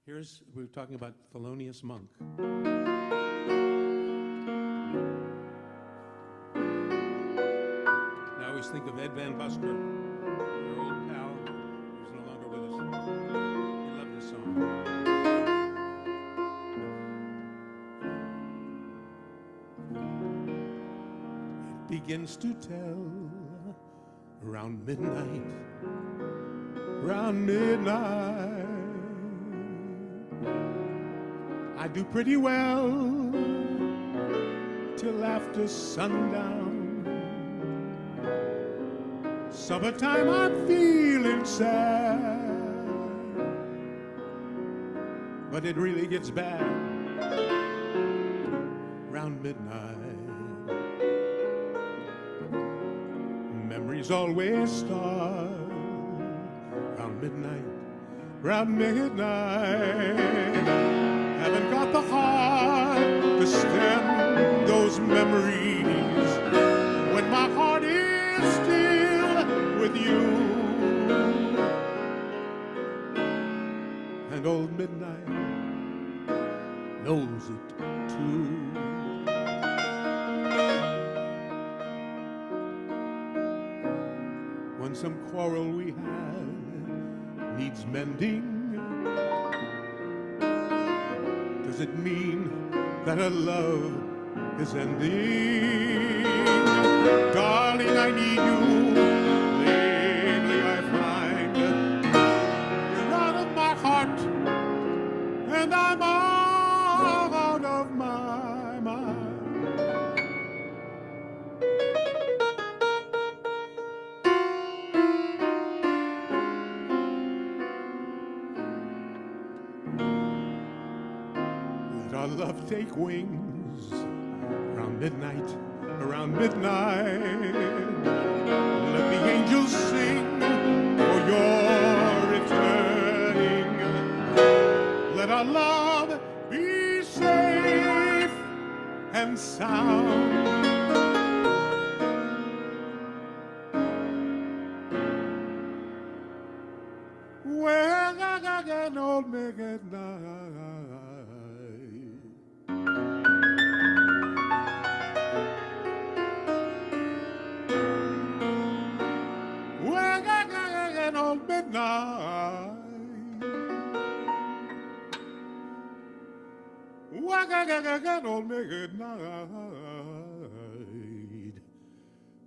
we're talking about Thelonious Monk. I always think of Ed Van Busker, our old pal, who's no longer with us. He loved this song. Begins to tell around midnight, I do pretty well till after sundown. Summertime I'm feeling sad, but it really gets bad around midnight. Memories always start round midnight, Haven't got the heart to stem those memories when my heart is still with you. And and old midnight knows it too. When some quarrel we had needs mending, does it mean that our love is ending? Darling, I need you. Lately I find you're out of my heart, and I'm out of my mind. Let our love take wings around midnight, around midnight. Let the angels sing for your returning. Let our love be safe and sound. When I get old midnight. On midnight, on midnight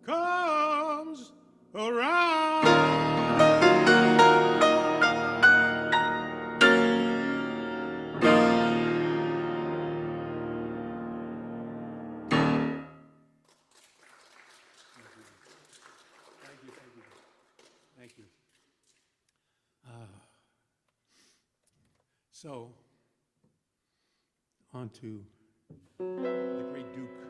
comes around. Thank you. So, on to the great Duke.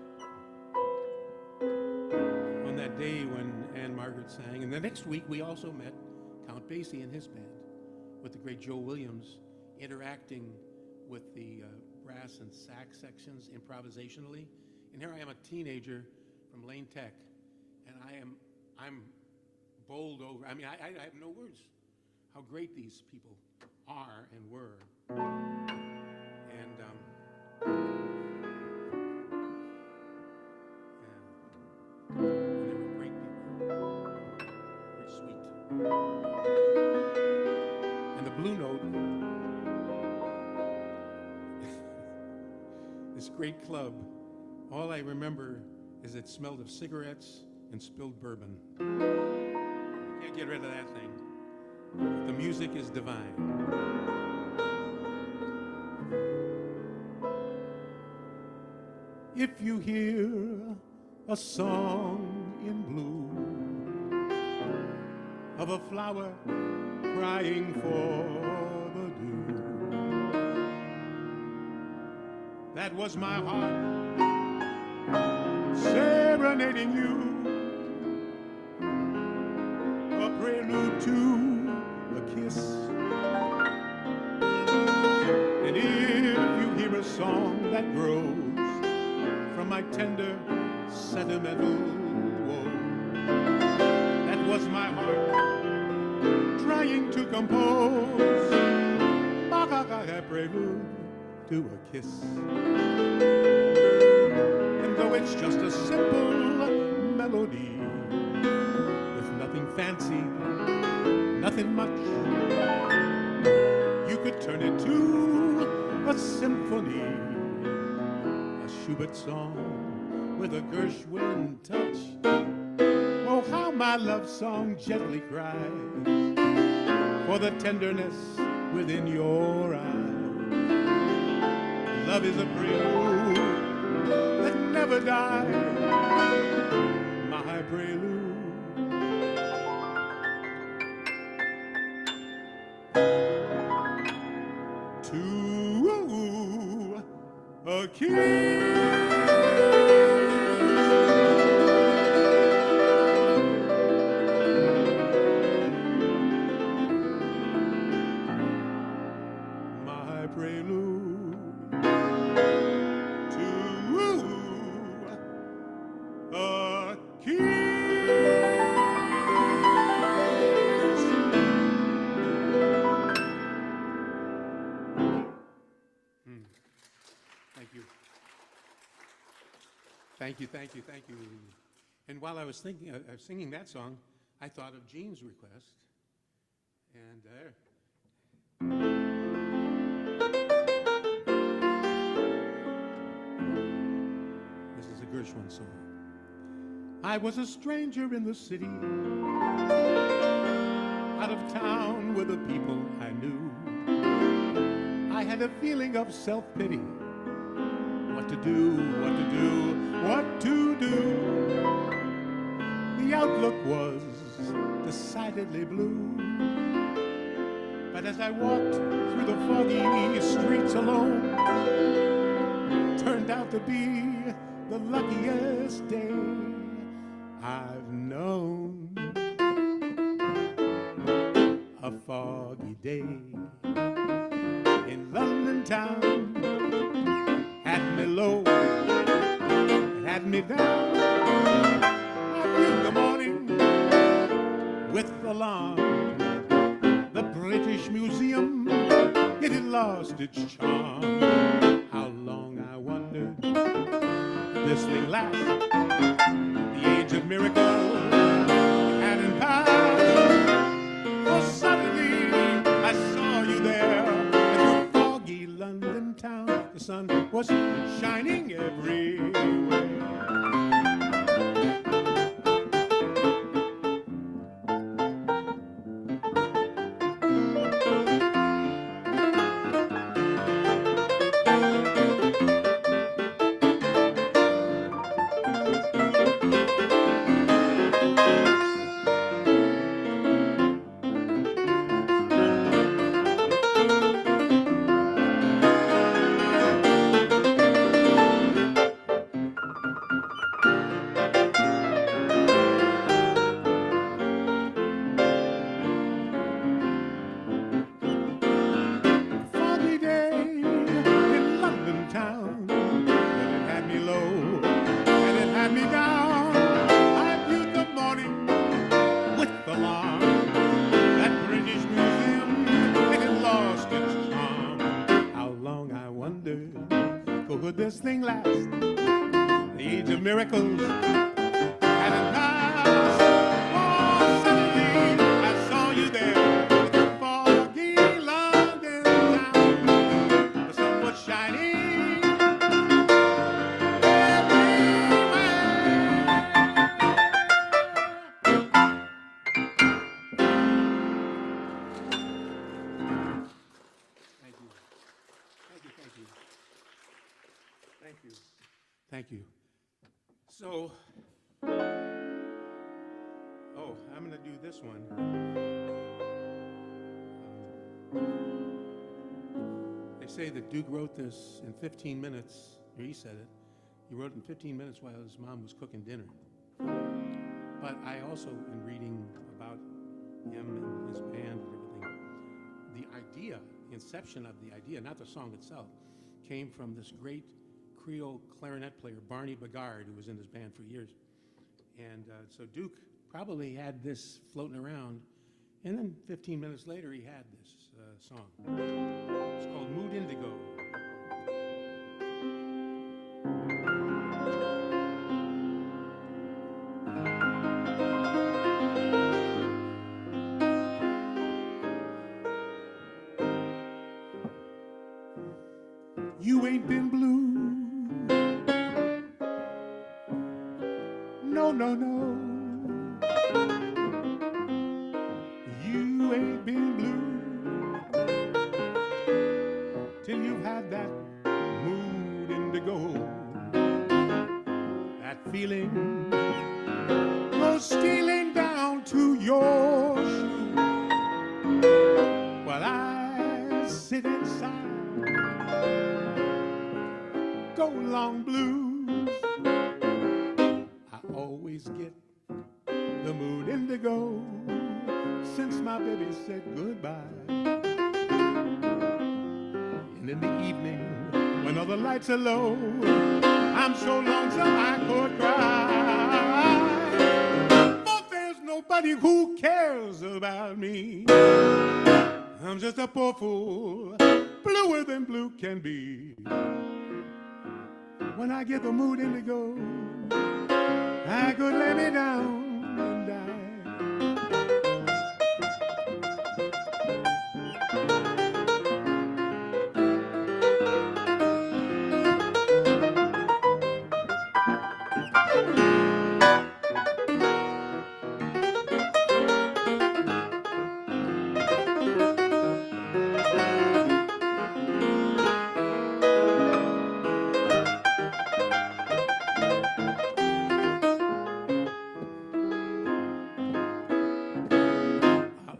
On that day when Anne Margaret sang, and the next week we also met Count Basie and his band with the great Joe Williams interacting with the brass and sax sections improvisationally. And here I am, a teenager from Lane Tech, and I'm bowled over. I mean, I have no words how great these people are and were. And they were great people, very sweet. And the Blue Note, this great club, all I remember is it smelled of cigarettes and spilled bourbon. You can't get rid of that thing. The music is divine. If you hear a song in blue of a flower crying for the dew, that was my heart serenading you, a prelude to a kiss. And if you hear a song that grows from my tender, sentimental woe, that was my heart trying to compose a prelude to a kiss. And though it's just a simple melody with nothing fancy, nothing much, you could turn it to a symphony, a Schubert song with a Gershwin touch. Oh, how my love song gently cries for the tenderness within your eyes. Love is a prelude that never dies, my prelude. To a kiss. Thank you, thank you, thank you. And while I was thinking, singing that song, I thought of Gene's request. And this is a Gershwin song. I was a stranger in the city, out of town with the people I knew. I had a feeling of self-pity. What to do, what to do, what to do. The outlook was decidedly blue. But as I walked through the foggy streets alone, turned out to be the luckiest day I've known. A foggy day in London town had me low, it had me down. I viewed the morning with alarm. The British Museum, it had lost its charm. How long, I wondered, this thing lasts? The age of miracles hadn't passed. For suddenly I saw you there in the foggy London town. The sun was shining everywhere. This thing lasts. The age of miracles hadn't passed. Oh, suddenly I saw you there in the foggy London town. The sun was shining everywhere. Thank you. Thank you, thank you. Thank you. Thank you. So, I'm going to do this one. They say that Duke wrote this in 15 minutes, or he said it. He wrote it in 15 minutes while his mom was cooking dinner. But I also, in reading about him and his band and everything, the idea, the inception of the idea, not the song itself, came from this great Creole clarinet player, Barney Bigard, who was in his band for years. And so Duke probably had this floating around, and then 15 minutes later he had this song. It's called Mood Indigo. You ain't been blue. No, no, no. You ain't been blue till you've had that mood indigo. That feeling goes stealing down to your shoe while I sit inside. Go along blues. I always get the mood indigo since my baby said goodbye. And in the evening, when all the lights are low, I'm so lonesome I could cry. But there's nobody who cares about me. I'm just a poor fool, bluer than blue can be. When I get the mood indigo, I could lay me down and die.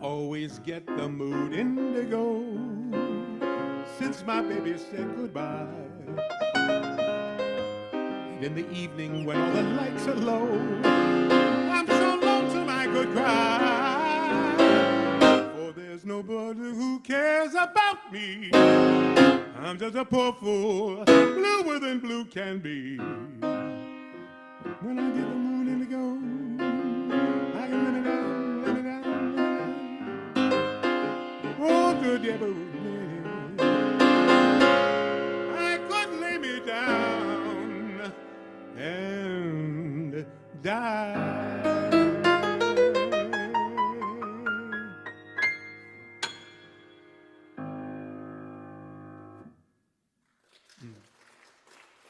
Always get the mood indigo since my baby said goodbye. And in the evening when all the lights are low, I'm so lonesome I could cry. For there's nobody who cares about me. I'm just a poor fool, bluer than blue can be. When I get the mood indigo, I can let me down, let me down. Oh, good devil, I could lay me down and die.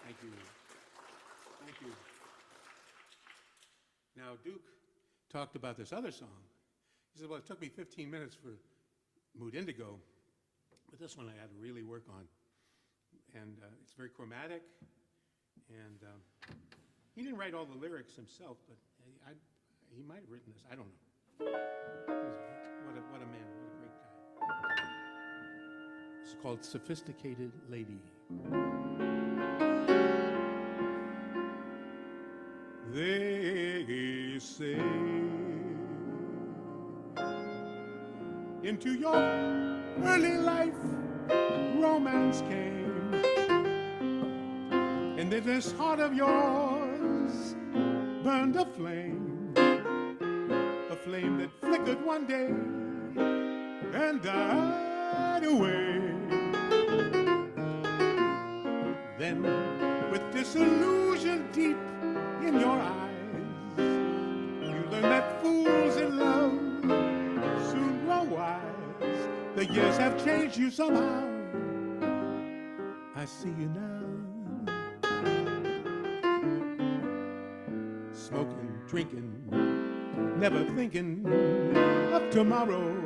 Thank you. Thank you. Now, Duke talked about this other song. He said, well, it took me 15 minutes for Mood Indigo, but this one I had to really work on. And it's very chromatic, and he didn't write all the lyrics himself, but he might have written this. I don't know. What a man, what a great guy. It's called Sophisticated Lady. They say into your early life romance came, and then this heart of yours burned a flame that flickered one day and died away. Then with disillusion deep in your eyes, you learn that fools in love soon grow wise. The years have changed you somehow. I see you now, smoking, drinking, never thinking of tomorrow.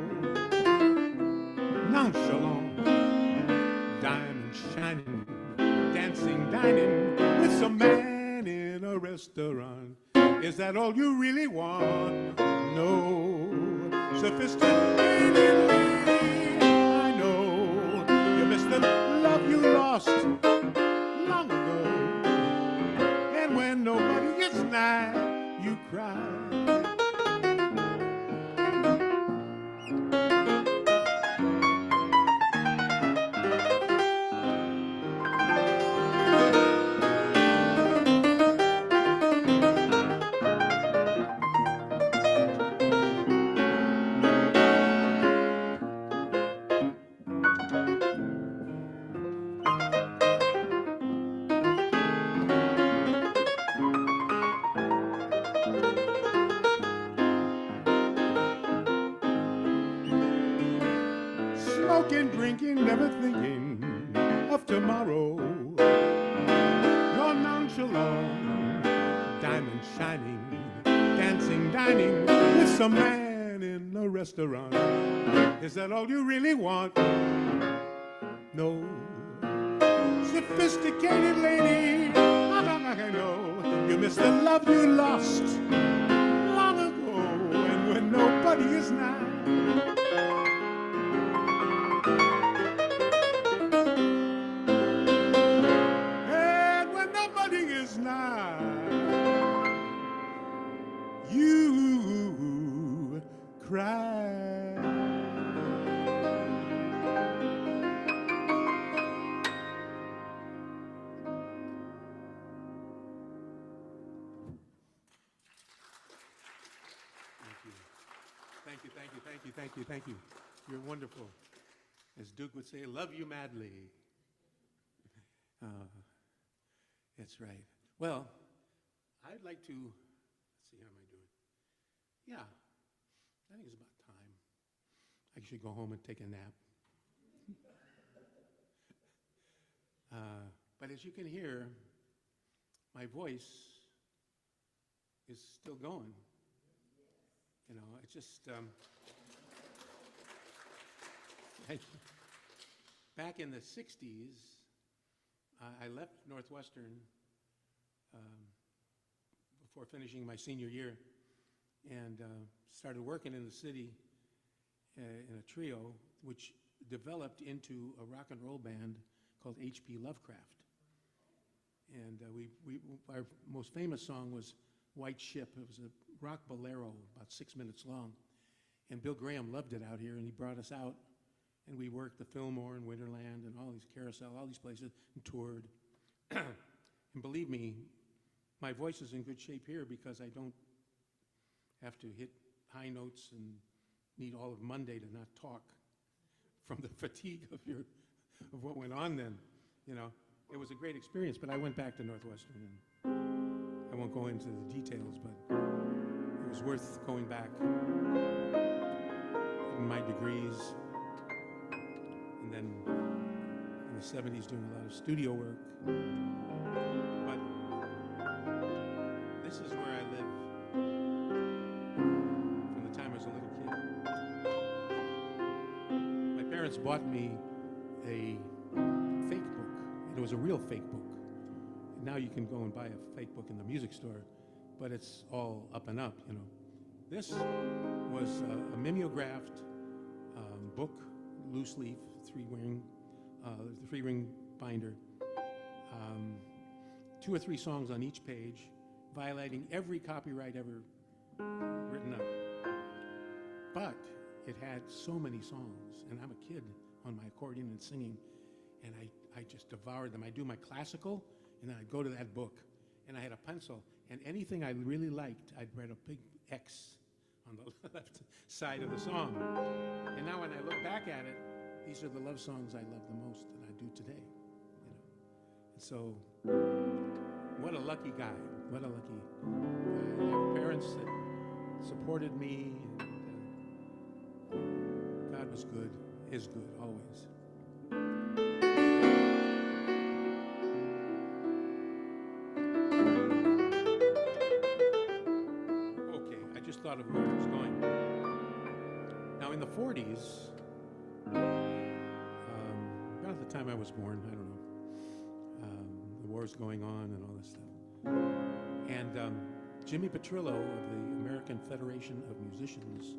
Nonchalant, diamond shining, dancing, dining with some man in a restaurant. Is that all you really want? No, sophisticated lady, I know you miss the love you lost long ago. And when nobody gets nigh, you cry. Smoking, drinking, never thinking of tomorrow. You're nonchalant, diamond shining, dancing, dining with some man in a restaurant. Is that all you really want? No, sophisticated lady, I know you miss the love you lost long ago. And when nobody is nigh, you cry. Thank you, thank you, thank you, thank you, thank you. You're wonderful. As Duke would say, love you madly. That's right. Well, I'd like to Yeah, I think it's about time. I should go home and take a nap. But as you can hear, my voice is still going. You know, it's just, back in the 60s, I left Northwestern before finishing my senior year and started working in the city in a trio, which developed into a rock and roll band called H.P. Lovecraft. And our most famous song was White Ship. It was a rock bolero, about 6 minutes long. And Bill Graham loved it out here, and he brought us out, and we worked the Fillmore and Winterland and all these Carousel, all these places, and toured. And believe me, my voice is in good shape here because I don't have to hit high notes and need all of Monday to not talk from the fatigue of what went on then, you know. It was a great experience, but I went back to Northwestern, and I won't go into the details, but it was worth going back, getting my degrees, and then in the 70s doing a lot of studio work. But this is where I live from the time I was a little kid. My parents bought me a fake book. It was a real fake book. Now you can go and buy a fake book in the music store, but it's all up and up, you know. This was a mimeographed book, loose leaf, three-ring binder, 2 or 3 songs on each page, violating every copyright ever written up. But it had so many songs, and I'm a kid on my accordion and singing, and I just devoured them. I do my classical, and then I'd go to that book, and I had a pencil, and anything I really liked, I'd write a big X on the left side of the song. And now when I look back at it, these are the love songs I love the most that I do today, you know. And so, what a lucky guy, what a lucky guy. I have parents that supported me, and God was good, is good, always. Thought of where I was going. Now, in the 40s, about the time I was born, I don't know, the war's going on and all this stuff. And Jimmy Petrillo of the American Federation of Musicians,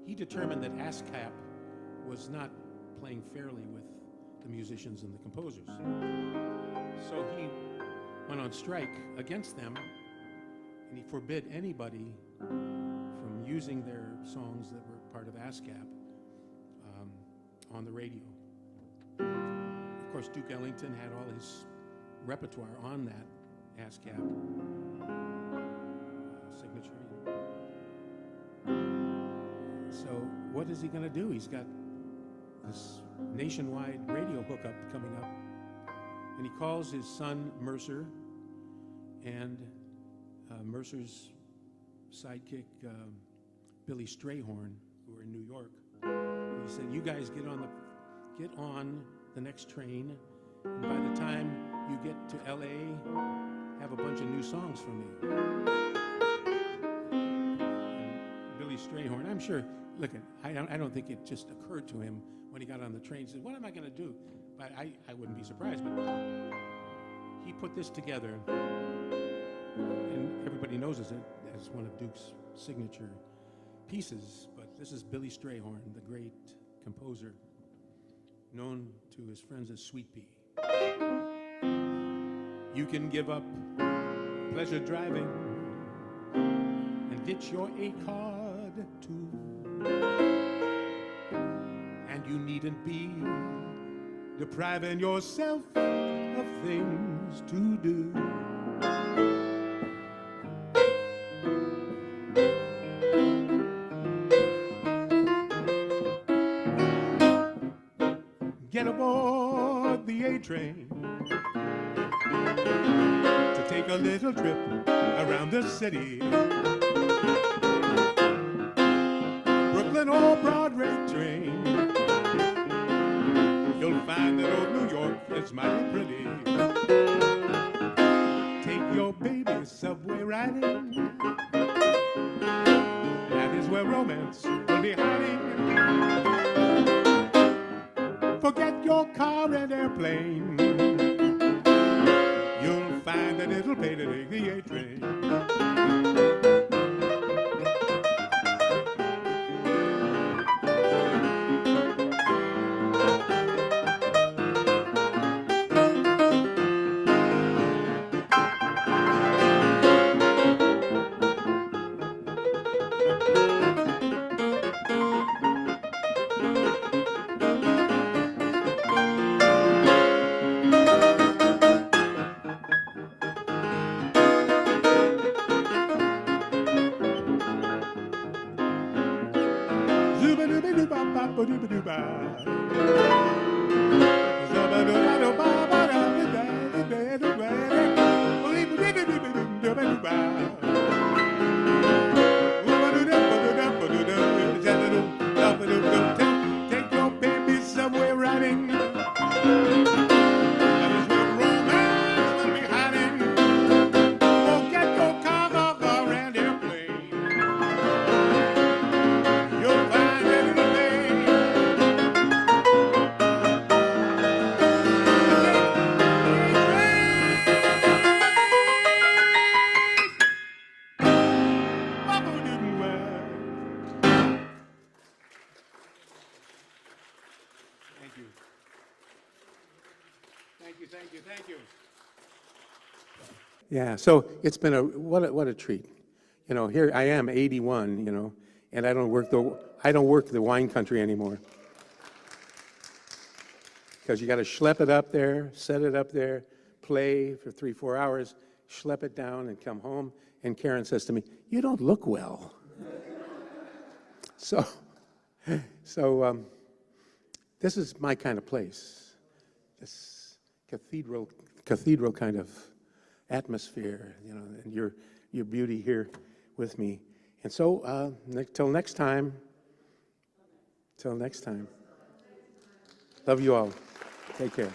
he determined that ASCAP was not playing fairly with the musicians and the composers. So he went on strike against them, and he forbid anybody from using their songs that were part of ASCAP on the radio. Of course, Duke Ellington had all his repertoire on that ASCAP signature. So what is he going to do? He's got this nationwide radio hookup coming up, and he calls his son Mercer and Mercer's sidekick, Billy Strayhorn, who were in New York. And he said, "You guys get on the next train, and by the time you get to L.A., have a bunch of new songs for me." And Billy Strayhorn, I'm sure, look, I don't think it just occurred to him when he got on the train. He said, "What am I going to do?" But I wouldn't be surprised. But he put this together, and everybody knows it as one of Duke's signature pieces, but this is Billy Strayhorn, the great composer, known to his friends as Sweet Pea. You can give up pleasure driving and ditch your A card too, and you needn't be depriving yourself of things to do. Get aboard the A train to take a little trip around the city. an old Broadway train. You'll find that old New York is mighty pretty. Take your baby subway riding. That is where romance will be hiding. Forget your car and airplane. You'll find that it'll pay to take the A train. Take your baby somewhere riding. That is where romance will be hiding. Forget your car or an airplane. You'll find that it'll Thank you. Thank you, thank you, thank you. Yeah, so it's been what a treat. You know, here I am, 81, you know, and I don't work the wine country anymore. Because you got to schlep it up there, set it up there, play for 3-4 hours, schlep it down and come home, and Karen says to me, "You don't look well." So this is my kind of place, this cathedral kind of atmosphere, you know, and your beauty here with me. And so till next time, love you all. Take care.